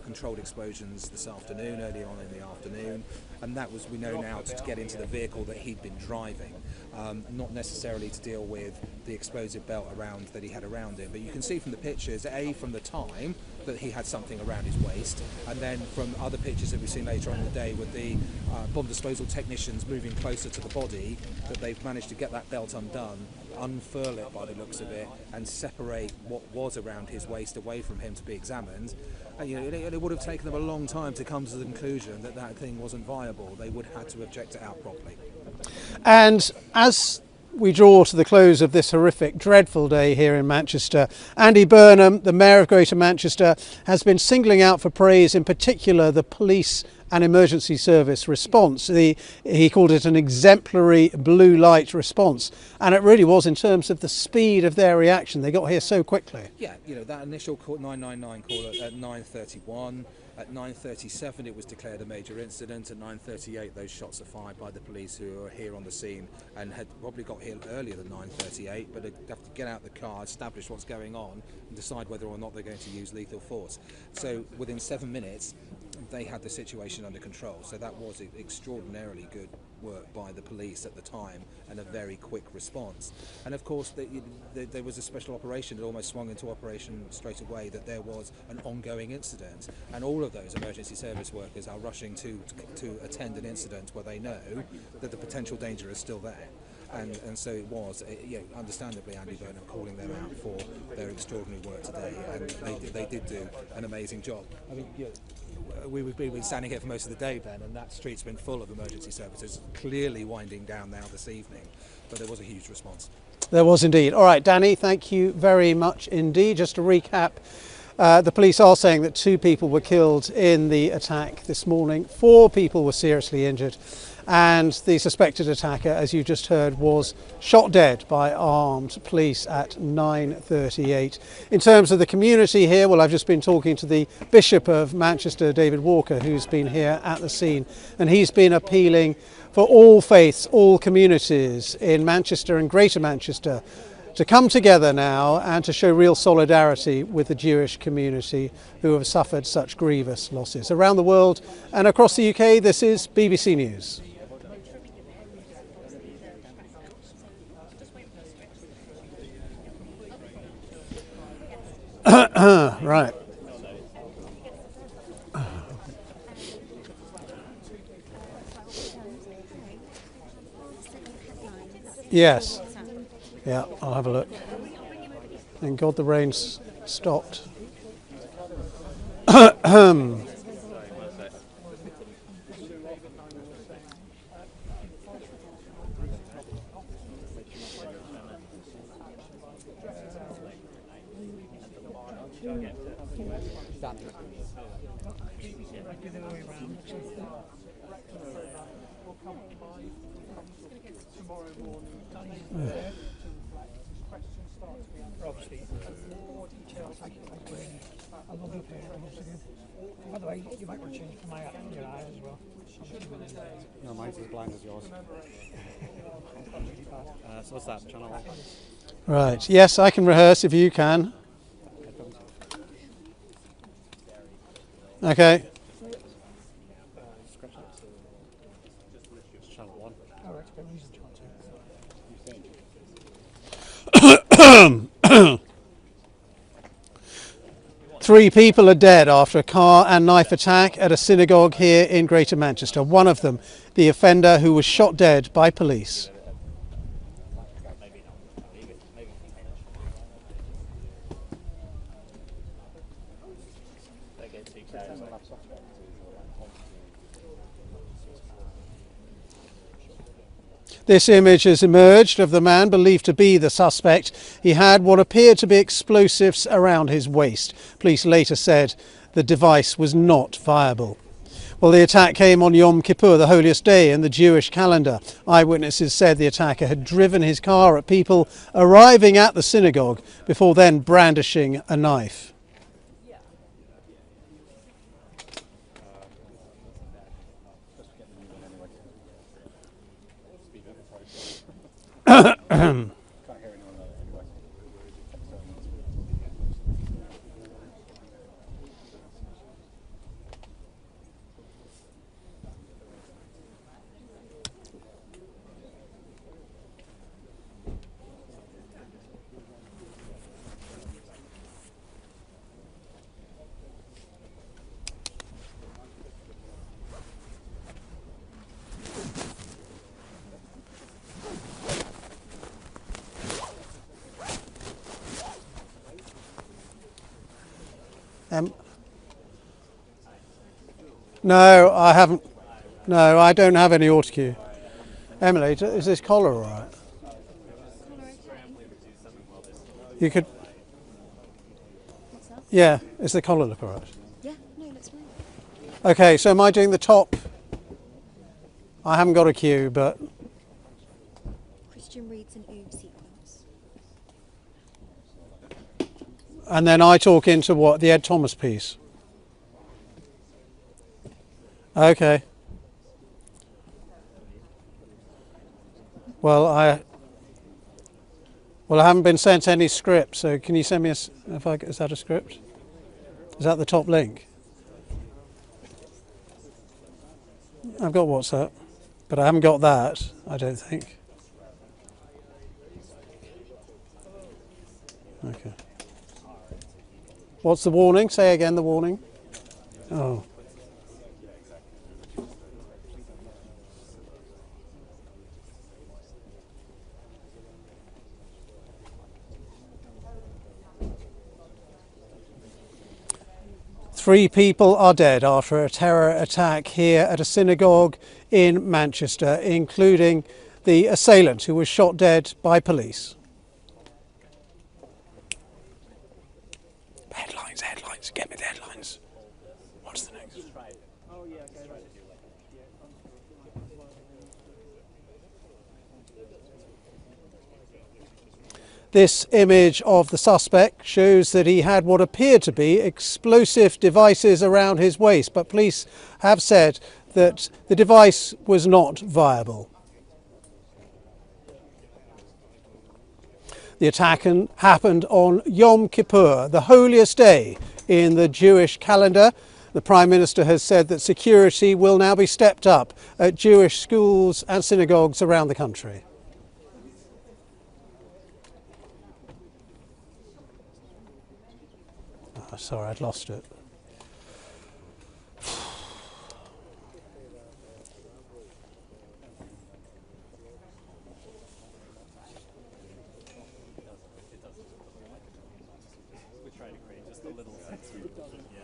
Speaker 17: controlled explosions this afternoon, early on in the afternoon, and that was, we know now, to get into the vehicle that he'd been driving, not necessarily to deal with the explosive belt around that he had around him. But you can see from the pictures, from the time, that he had something around his waist, and then from other pictures that we've seen later on in the day with the bomb disposal technicians moving closer to the body, that they've managed to get that belt undone, unfurl it by the looks of it, and separate what was around his waist away from him to be examined. And, you know, it would have taken them a long time to come to the conclusion that that thing wasn't viable. They would have had to object it out properly.
Speaker 3: And as we draw to the close of this horrific, dreadful day here in Manchester, Andy Burnham, the Mayor of Greater Manchester, has been singling out for praise in particular the police and emergency service response. He called it an exemplary blue light response, and it really was in terms of the speed of their reaction. They got here so quickly.
Speaker 17: Yeah, you know, that initial 999 call at 9:31. At 9:37 it was declared a major incident. At 9:38 those shots are fired by the police who are here on the scene and had probably got here earlier than 9:38, but have to get out the car, establish what's going on and decide whether or not they're going to use lethal force. So within 7 minutes they had the situation under control. So that was extraordinarily good work by the police at the time and a very quick response. And of course there was a special operation that almost swung into operation straight away, that there was an ongoing incident, and all of those emergency service workers are rushing to attend an incident where they know that the potential danger is still there. And so it was, you know, understandably, Andy Burnham calling them out for their extraordinary work today, and they did do an amazing job. I mean, you know, we've been standing here for most of the day, Ben, and that street's been full of emergency services, clearly winding down now this evening, but there was a huge response.
Speaker 3: There was indeed. All right, Danny, thank you very much indeed. Just to recap, the police are saying that 2 people were killed in the attack this morning, 4 people were seriously injured, and the suspected attacker, as you just heard, was shot dead by armed police at 9:38. In terms of the community here, well, I've just been talking to the Bishop of Manchester, David Walker, who's been here at the scene, and he's been appealing for all faiths, all communities in Manchester and Greater Manchester
Speaker 18: to come together now and to show real solidarity with the Jewish community who have suffered such grievous losses. Around the world and across the UK, this is BBC News. Right. Yes. Yeah, I'll have a look. Thank God the rain's stopped.
Speaker 16: By the way, you might want to change my your eye as well.
Speaker 19: No, mine's as blind as yours. So what's that, channel 1?
Speaker 18: Right, yes, I can rehearse if you can. Okay.
Speaker 19: Channel 1.
Speaker 16: All right, but reason to.
Speaker 18: 3 people are dead after a car and knife attack at a synagogue here in Greater Manchester. One of them, the offender who was shot dead by police. This image has emerged of the man believed to be the suspect. He had what appeared to be explosives around his waist. Police later said the device was not viable. Well, the attack came on Yom Kippur, the holiest day in the Jewish calendar. Eyewitnesses said the attacker had driven his car at people arriving at the synagogue before then brandishing a knife. No, I haven't. No, I don't have any autocue. Emily, is this collar all right? You could. Yeah, is the collar look all right?
Speaker 20: Yeah, no, looks fine.
Speaker 18: Okay, so am I doing the top? I haven't got a cue, but.
Speaker 20: Christian reads an OOB sequence.
Speaker 18: And then I talk into what? The Ed Thomas piece? Okay. Well, I haven't been sent any script, so can you send me is that a script? Is that the top link? I've got WhatsApp, but I haven't got that, I don't think. Okay. What's the warning? Say again the warning. Oh. Three people are dead after a terror attack here at a synagogue in Manchester, including the assailant who was shot dead by police. Headlines, get me the headlines. What's the next? This image of the suspect shows that he had what appeared to be explosive devices around his waist, but police have said that the device was not viable. The attack happened on Yom Kippur, the holiest day in the Jewish calendar. The Prime Minister has said that security will now be stepped up at Jewish schools and synagogues around the country. Oh, sorry, I'd lost it.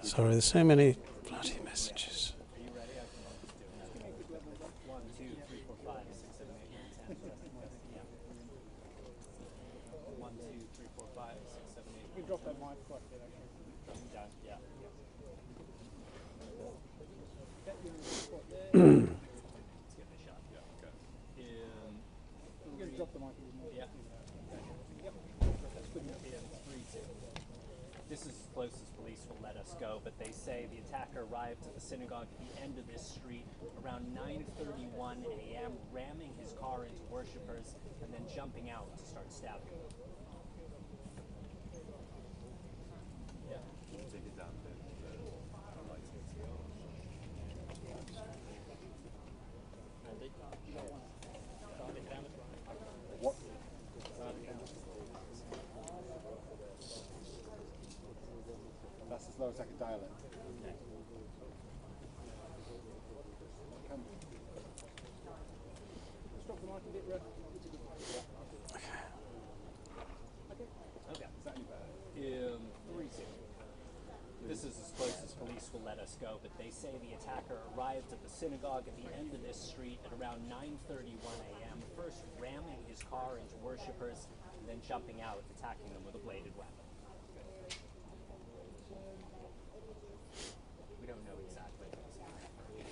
Speaker 18: Sorry, there's so many bloody messages.
Speaker 21: This is as close as police will let us go, but they say the attacker arrived at the synagogue at the end of this street around 9:31 a.m., ramming his car into worshippers and then jumping out to start stabbing them.
Speaker 9: That's as low as I can dial it.
Speaker 21: This is as close as police will let us go, but they say the attacker arrived at the synagogue at the end of this street at around 9:31 a.m., first ramming his car into worshippers and then jumping out, attacking them with a bladed weapon. We don't know exactly what's happening.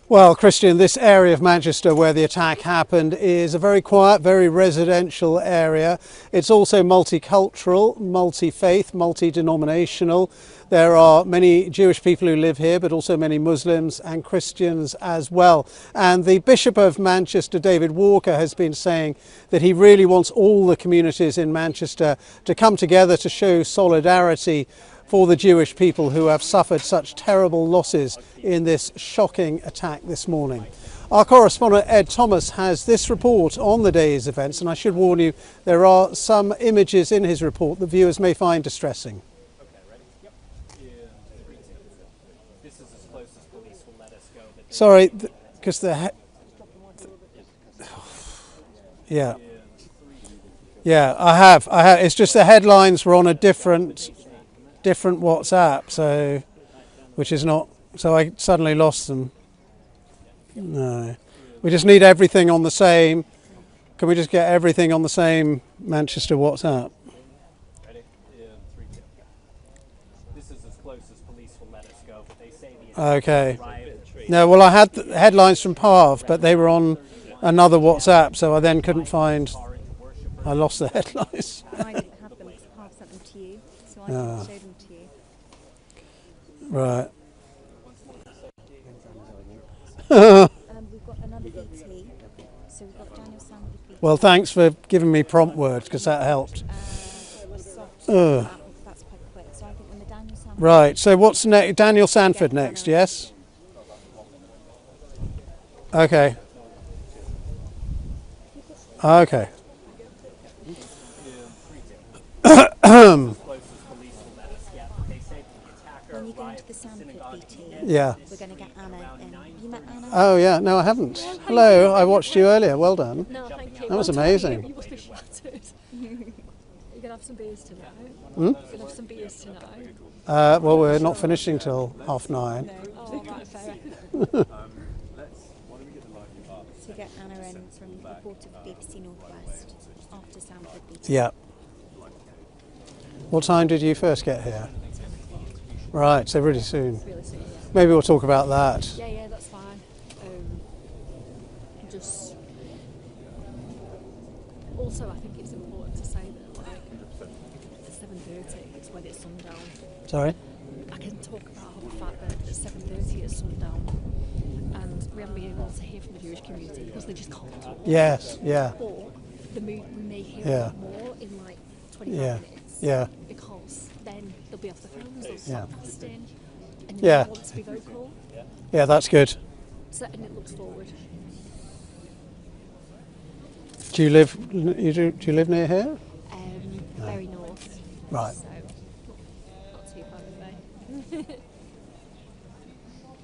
Speaker 18: Well, Christian, this area of Manchester where the attack happened is a very quiet, very residential area. It's also multicultural, multi-faith, multi-denominational. There are many Jewish people who live here, but also many Muslims and Christians as well. And the Bishop of Manchester, David Walker, has been saying that he really wants all the communities in Manchester to come together to show solidarity for the Jewish people who have suffered such terrible losses in this shocking attack this morning. Our correspondent Ed Thomas has this report on the day's events, and I should warn you there are some images in his report that viewers may find distressing. Sorry, because yeah, I have. It's just the headlines were on a different WhatsApp, so which is not. So I suddenly lost them. No, we just need everything on the same. Can we just get everything on the same Manchester WhatsApp?
Speaker 21: This is as close as police will let us go, but they say the
Speaker 18: Okay. No, well, I had the headlines from Parv, but they were on another WhatsApp, so I then couldn't find. I lost the headlines.
Speaker 20: I didn't have them because Parv sent them to you, so I didn't show them to you.
Speaker 18: Right.
Speaker 20: We've got another BT, so we've got Daniel Sanford BT.
Speaker 18: Well, thanks for giving me prompt words because that helped.
Speaker 20: That's quite quick. So I think when the Daniel Sanford
Speaker 18: Right. So what's next? Daniel Sanford next? Yes. Okay. Okay.
Speaker 20: When you go into the Sanford BT,
Speaker 18: Yeah.
Speaker 20: we're going to get Anna in. You met Anna?
Speaker 18: Oh yeah. No, I haven't. Hello. I watched you earlier. Well done.
Speaker 7: No, thank you.
Speaker 18: That was amazing.
Speaker 7: You must be flattered. You're going to have some beers tonight.
Speaker 18: Hmm?
Speaker 7: You're going to have some beers tonight.
Speaker 18: Well, we're not finishing till 9:30.
Speaker 7: No. Oh, right, fair.
Speaker 20: To get Anna in from reporter for BBC Northwest after Sanford BT.
Speaker 18: Yeah. What time did you first get here? Right, so really soon.
Speaker 7: Really soon, yeah.
Speaker 18: Maybe we'll talk about that.
Speaker 7: Yeah, that's fine. Just also, I think it's important to say that, like, at 7:30 it's when it's sundown.
Speaker 18: Sorry?
Speaker 7: I can talk about the fact that at 7:30 it's sundown.
Speaker 8: and we haven't been able to hear from the Jewish community because they just can't talk.
Speaker 18: Yes, yeah.
Speaker 8: Or we may hear
Speaker 18: Yeah.
Speaker 8: a lot more in like 25
Speaker 18: Yeah.
Speaker 8: minutes.
Speaker 18: Yeah.
Speaker 8: Because then they'll be off the phones, they'll
Speaker 18: Yeah.
Speaker 8: start fasting, and
Speaker 18: Yeah.
Speaker 8: they want to be vocal.
Speaker 18: Yeah, that's good.
Speaker 8: So, and it looks forward.
Speaker 18: Do you live near here?
Speaker 8: Very north.
Speaker 18: Right.
Speaker 8: So not too far away.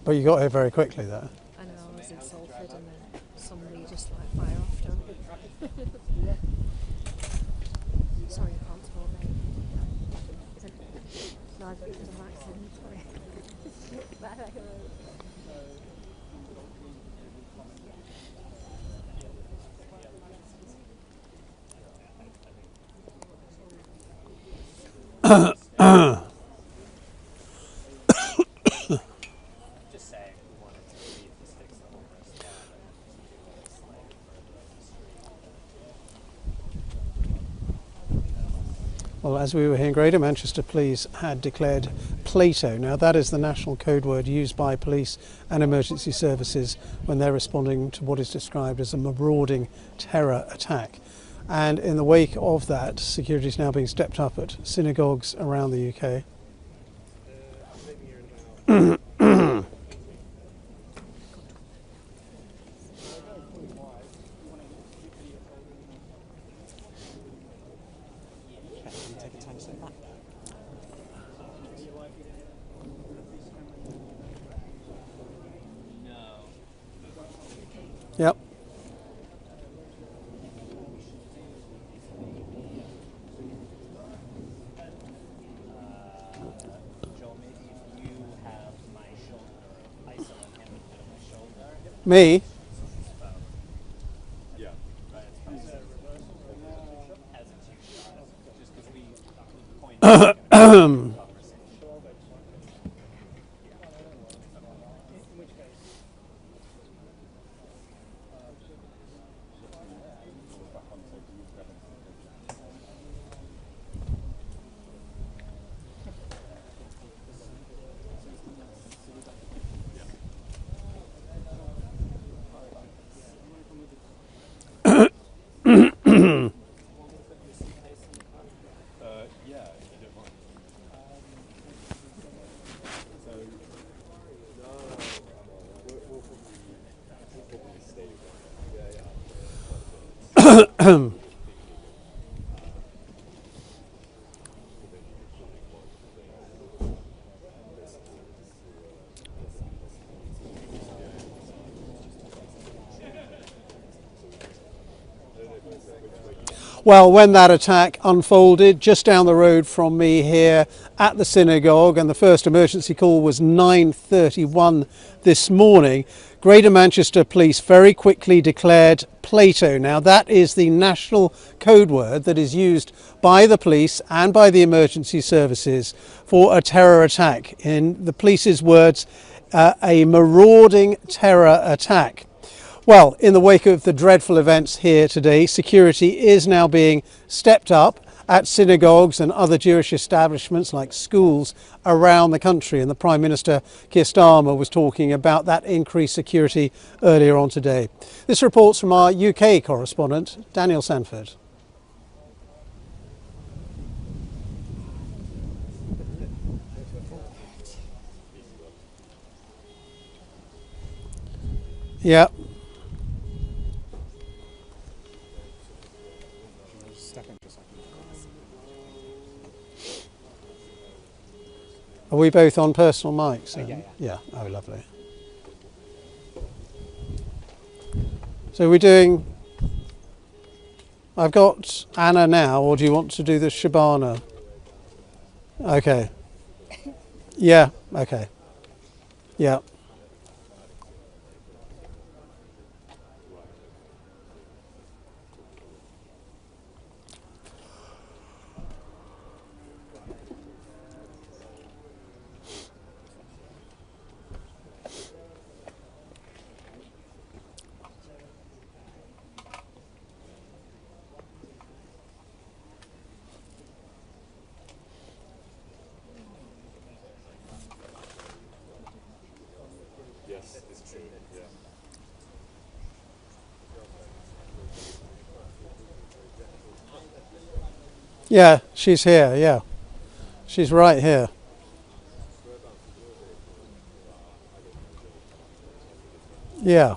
Speaker 18: But you got here very quickly there.
Speaker 8: I know, I was in Salford and then somebody just like fire off them. Sorry, I can't talk, mate. No, I think it was an accident, sorry.
Speaker 21: Just saying, we wanted to see if this fixed the whole rest of
Speaker 18: Well, as we were hearing, Greater Manchester Police had declared Plato. Now, that is the national code word used by police and emergency services when they're responding to what is described as a marauding terror attack. And in the wake of that, security is now being stepped up at synagogues around the UK. Yep.
Speaker 21: Joel, maybe if you have my shoulder, ice on him and my shoulder.
Speaker 18: Me?
Speaker 21: Yeah. Right, it's probably as a two-shot, just because we point
Speaker 18: Well, when that attack unfolded just down the road from me here at the synagogue, and the first emergency call was 9:31 this morning, Greater Manchester Police very quickly declared Plato. Now, that is the national code word that is used by the police and by the emergency services for a terror attack. In the police's words, a marauding terror attack. Well, in the wake of the dreadful events here today, security is now being stepped up at synagogues and other Jewish establishments like schools around the country. And the Prime Minister, Keir Starmer, was talking about that increased security earlier on today. This report's from our UK correspondent, Daniel Sanford. Yeah. Are we both on personal mics? Yeah. Oh, lovely. So we're doing... I've got Anna now, or do you want to do the Shabana? Okay. Yeah, okay. Yeah. Yeah, she's here, yeah. She's right here. Yeah.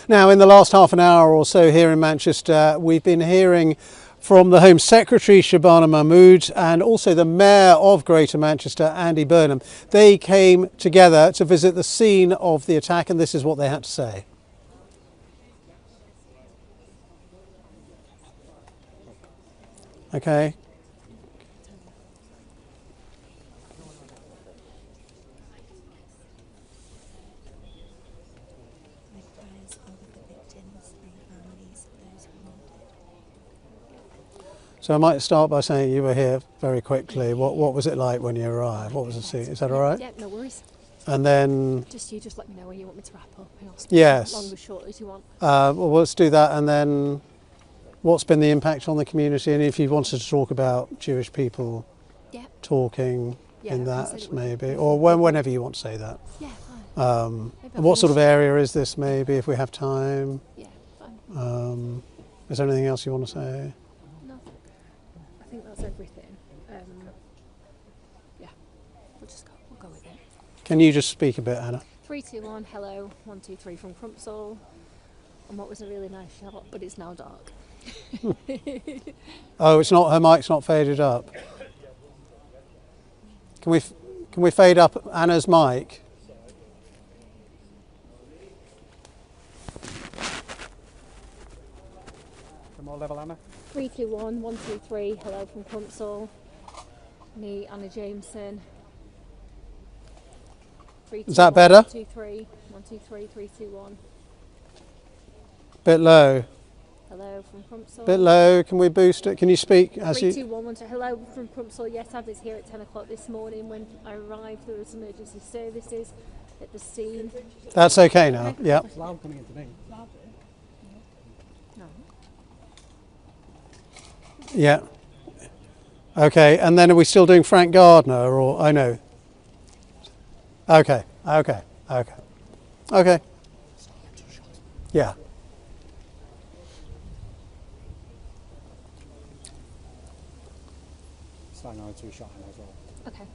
Speaker 18: Now, in the last half an hour or so here in Manchester, we've been hearing from the Home Secretary, Shabana Mahmood, and also the Mayor of Greater Manchester, Andy Burnham. They came together to visit the scene of the attack, and this is what they had to say. Okay. So I might start by saying you were here very quickly. What was it like when you arrived? What was the scene? Is that all right?
Speaker 7: Yeah, no worries.
Speaker 18: And then...
Speaker 7: Just let me know when you want me to wrap up. And I'll
Speaker 18: yes.
Speaker 7: Long or short as you want.
Speaker 18: Well, let's do that. And then what's been the impact on the community? And if you wanted to talk about Jewish people talking in that, maybe. Or whenever you want to say that.
Speaker 7: Yeah, fine.
Speaker 18: And what sort of area is this, maybe, if we have time?
Speaker 7: Yeah, fine.
Speaker 18: Is there anything else you want to say?
Speaker 7: I think that's everything. Yeah, we'll go with it.
Speaker 18: Can you just speak a bit, Anna?
Speaker 7: 3, 2, 1, hello, 1, 2, 3 from Crumpsall. And what was a really nice shot, but it's now dark.
Speaker 18: Oh, it's not, her mic's not faded up. Can we fade up Anna's mic?
Speaker 19: More level, Anna.
Speaker 7: 3, 2, 1, 1, 2, 3, hello from Crumpsall. Me, Anna Jameson. 3, 2,
Speaker 18: Is that
Speaker 7: 1,
Speaker 18: better?
Speaker 7: 1, 2, 3, 1, 2, 3, 3, 2, 1.
Speaker 18: Bit low.
Speaker 7: Hello from Crumpsall.
Speaker 18: Bit low. Can we boost it? Can you speak as
Speaker 7: 3,
Speaker 18: you...
Speaker 7: 2, 1, 1, 2. Hello from Crumpsall. Yes, I was here at 10 o'clock this morning. When I arrived, there was emergency services at the scene.
Speaker 18: That's okay now.
Speaker 7: Okay.
Speaker 18: Yeah.
Speaker 19: It's loud coming into me.
Speaker 7: No.
Speaker 18: Yeah. Okay. And then are we still doing Frank Gardner or... I know. Okay. Okay. Okay. Okay. Yeah.
Speaker 19: Starting on a 2-shot as well.
Speaker 7: Okay.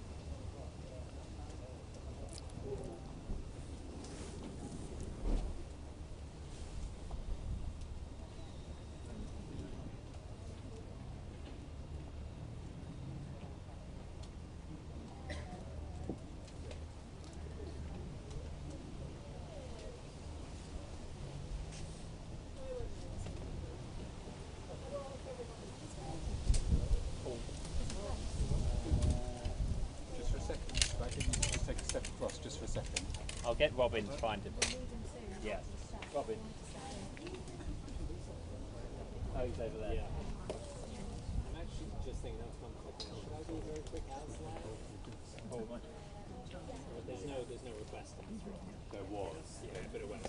Speaker 21: I'll get Robin to find him. Yeah. Robin. Oh, he's over there. Yeah. I'm actually just thinking that's one quick. Should I do a very quick outslide? Oh, my. There's no request coming through. There was. Yeah, but it went.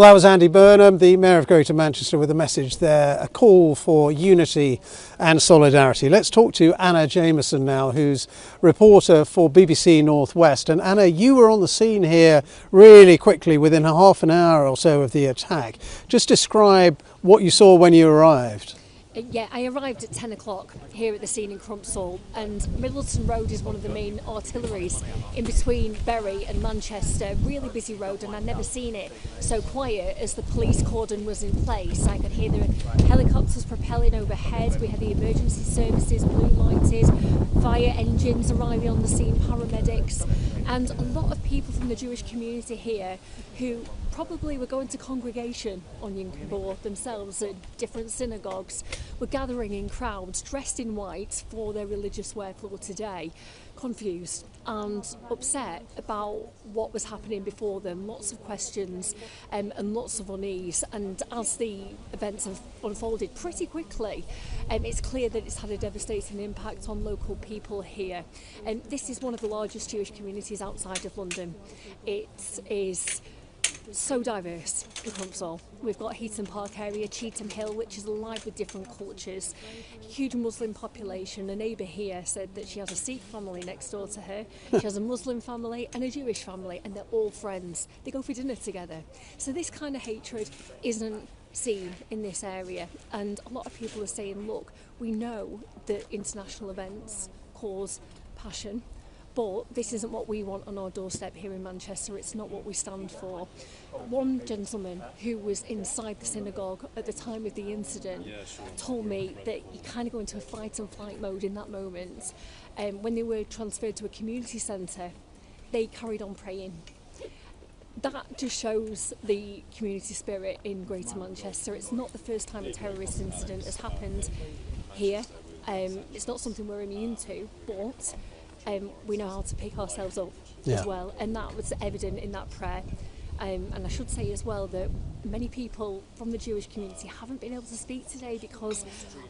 Speaker 18: Well, that was Andy Burnham, the Mayor of Greater Manchester, with a message there, a call for unity and solidarity. Let's talk to Anna Jameson now, who's reporter for BBC North West. And Anna, you were on the scene here really quickly within half an hour or so of the attack. Just describe what you saw when you arrived.
Speaker 7: Yeah, I arrived at 10 o'clock here at the scene in Crumpsall, and Middleton Road is one of the main arteries in between Bury and Manchester. Really busy road, and I'd never seen it so quiet as the police cordon was in place. I could hear the helicopters propelling overhead. We had the emergency services, blue lighted, fire engines arriving on the scene, paramedics, and a lot of people from the Jewish community here who probably were going to congregation on Yom Kippur themselves at different synagogues, were gathering in crowds dressed in white for their religious wear for today, confused and upset about what was happening before them. Lots of questions and lots of unease, and as the events have unfolded pretty quickly, it's clear that it's had a devastating impact on local people here. And this is one of the largest Jewish communities outside of London. It is so diverse in Crumpsall. We've got Heaton Park area, Cheetham Hill, which is alive with different cultures. Huge Muslim population. A neighbour here said that she has a Sikh family next door to her. She has a Muslim family and a Jewish family, and they're all friends. They go for dinner together. So this kind of hatred isn't seen in this area, and a lot of people are saying, look, we know that international events cause passion, but this isn't what we want on our doorstep here in Manchester. It's not what we stand for. One gentleman who was inside the synagogue at the time of the incident told me that you kind of go into a fight and flight mode in that moment. When they were transferred to a community centre, they carried on praying. That just shows the community spirit in Greater Manchester. It's not the first time a terrorist incident has happened here. It's not something we're immune to, but we know how to pick ourselves up as well, and that was evident in that prayer. And I should say as well that many people from the Jewish community haven't been able to speak today because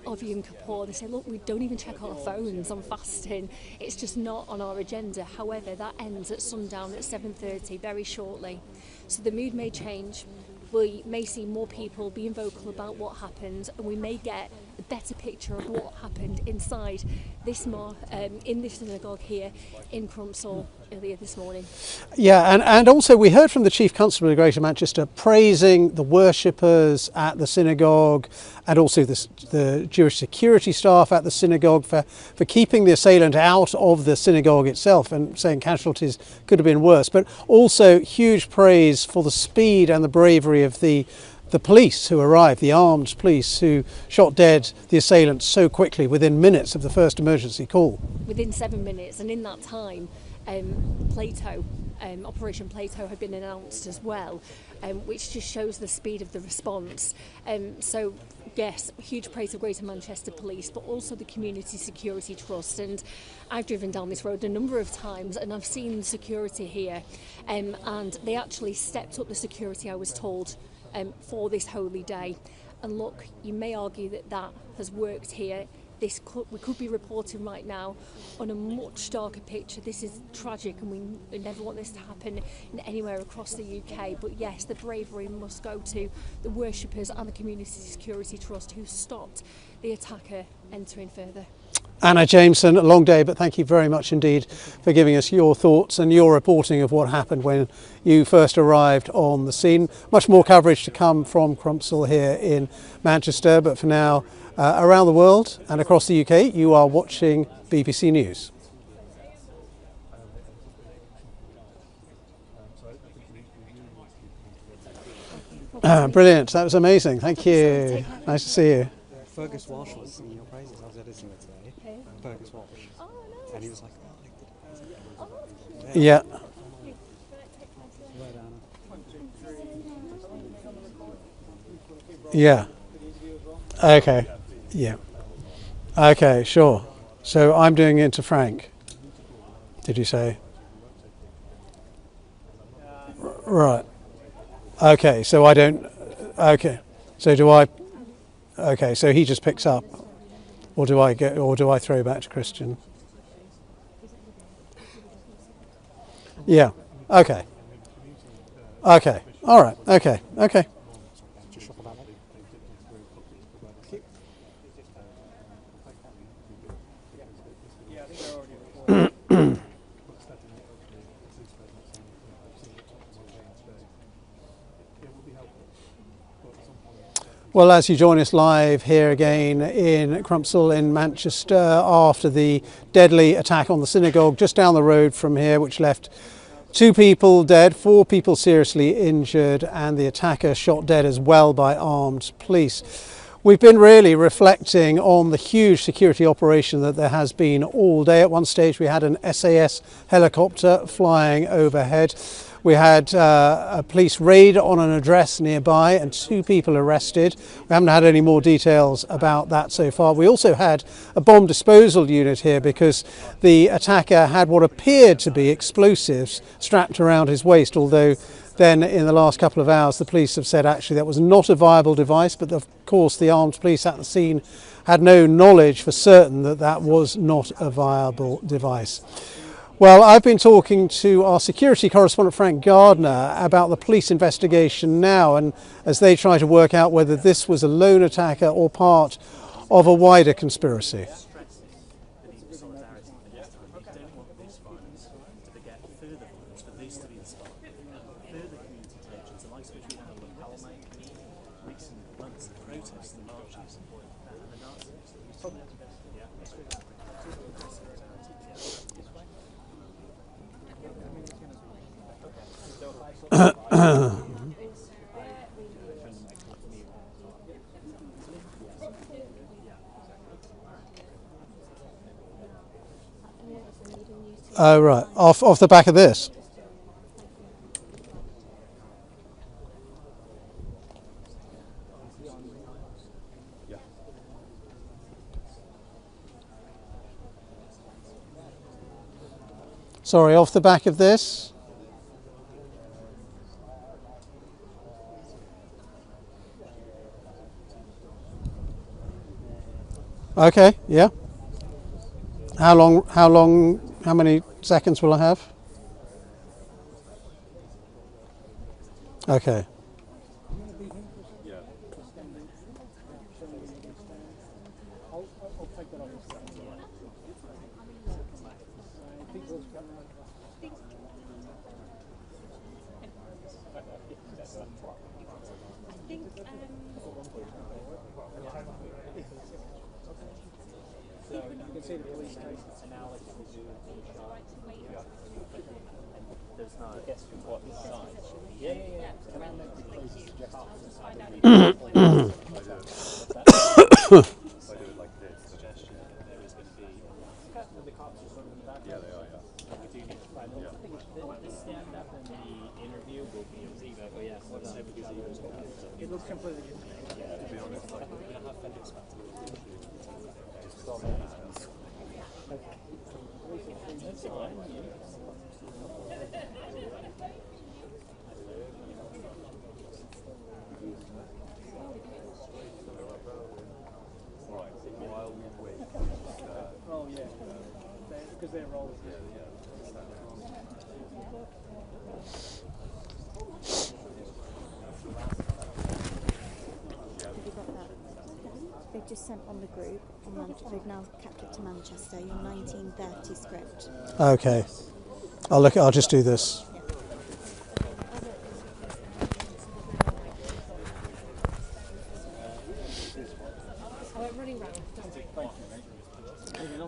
Speaker 7: of Yom Kippur. They say, look, we don't even check our phones on fasting. It's just not on our agenda. However, that ends at sundown at 7:30 very shortly. So the mood may change. We may see more people being vocal about what happened, and we may get a better picture of what happened inside this in this synagogue here in Crumpsall earlier this morning.
Speaker 18: Yeah, and also we heard from the Chief Constable of Greater Manchester praising the worshippers at the synagogue and also the Jewish security staff at the synagogue for keeping the assailant out of the synagogue itself, and saying casualties could have been worse, but also huge praise for the speed and the bravery of the police who arrived, the armed police who shot dead the assailant so quickly within minutes of the first emergency call.
Speaker 7: Within 7 minutes, and in that time, Operation Plato had been announced as well, which just shows the speed of the response. So yes, huge praise of Greater Manchester Police, but also the Community Security Trust. And I've driven down this road a number of times, and I've seen security here, and they actually stepped up the security, I was told, for this holy day. And look, you may argue that has worked here. We could be reporting right now on a much darker picture. This is tragic, and we never want this to happen anywhere across the UK. But yes, the bravery must go to the worshippers and the Community Security Trust who stopped the attacker entering further.
Speaker 18: Anna Jameson, a long day, but thank you very much indeed for giving us your thoughts and your reporting of what happened when you first arrived on the scene. Much more coverage to come from Crumpsall here in Manchester, but for now, around the world and across the UK, you are watching BBC News. Brilliant, that was amazing, thank you. Nice to see you.
Speaker 19: Fergus Walsh was singing your praises. I was listening to it today. Fergus Walsh. Oh, nice. And he was like,
Speaker 18: yeah. Yeah. Okay. Yeah. Okay, sure. So I'm doing it to Frank. Did you say? Right. Okay, so I don't. Okay. So do I? Okay, so he just picks up, or do I throw back to Christian? Yeah. Okay. Okay. All right. Okay. Okay.
Speaker 19: Just shuffle that one.
Speaker 18: Well, as you join us live here again in Crumpsall in Manchester after the deadly attack on the synagogue just down the road from here, which left 2 people dead, 4 people seriously injured, and the attacker shot dead as well by armed police. We've been really reflecting on the huge security operation that there has been all day. At one stage we had an SAS helicopter flying overhead. We had a police raid on an address nearby and 2 people arrested. We haven't had any more details about that so far. We also had a bomb disposal unit here because the attacker had what appeared to be explosives strapped around his waist, although then in the last couple of hours the police have said actually that was not a viable device, but of course the armed police at the scene had no knowledge for certain that that was not a viable device. Well, I've been talking to our security correspondent Frank Gardner about the police investigation now, and as they try to work out whether this was a lone attacker or part of a wider conspiracy. Oh right, off the back of this. Sorry, off the back of this. Okay, yeah. How many seconds will I have? Okay.
Speaker 20: They've just sent on the group, they've now kept it to Manchester, your 1930 script.
Speaker 18: Okay. I'll just do this.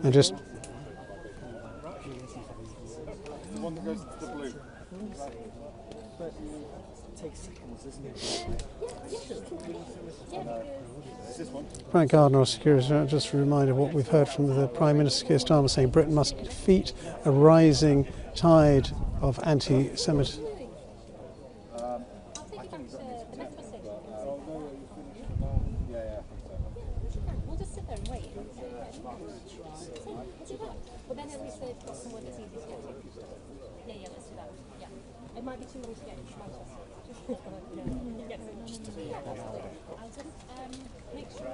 Speaker 18: And just
Speaker 9: The one that goes to the blue.
Speaker 11: Takes seconds, doesn't it?
Speaker 9: Is this one?
Speaker 18: Frank Gardner, our security director, just a reminder of what we've heard from the Prime Minister Keir Starmer saying Britain must defeat a rising tide of anti-Semitism.
Speaker 7: We'll just sit there and wait. Well, then at least they've got someone that's easy to get to. Yeah, let's do that. Yeah. It might be too long to get into Manchester. Make sure.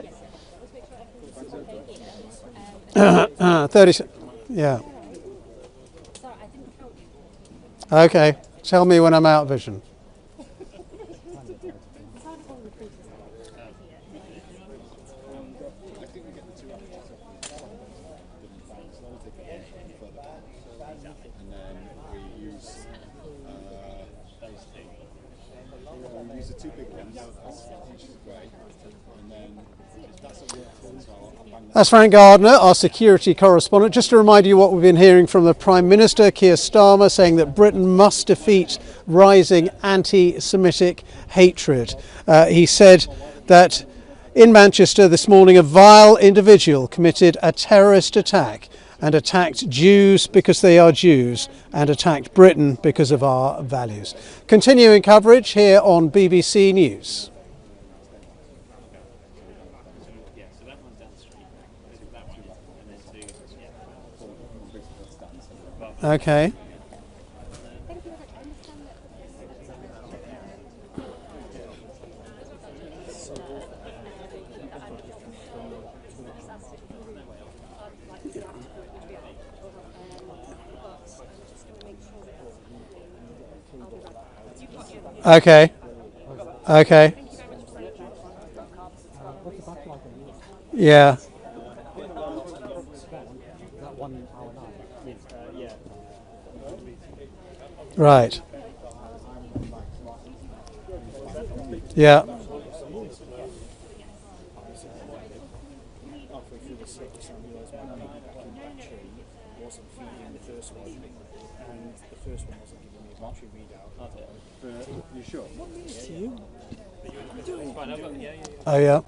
Speaker 7: Yes. Let's make sure everything's okay here.
Speaker 18: 30 seconds. Yeah.
Speaker 7: Sorry, I didn't count you.
Speaker 18: Okay. Tell me when I'm out of vision.
Speaker 9: Use the two big ones, which is great, and then that's a work for us.
Speaker 18: That's Frank Gardner, our security correspondent. Just to remind you what we've been hearing from the Prime Minister, Keir Starmer, saying that Britain must defeat rising anti-Semitic hatred. He said that in Manchester this morning a vile individual committed a terrorist attack and attacked Jews because they are Jews and attacked Britain because of our values. Continuing coverage here on BBC News. Okay. Okay. Okay. Yeah. Right. Yeah.
Speaker 9: You sure?
Speaker 18: Oh yeah.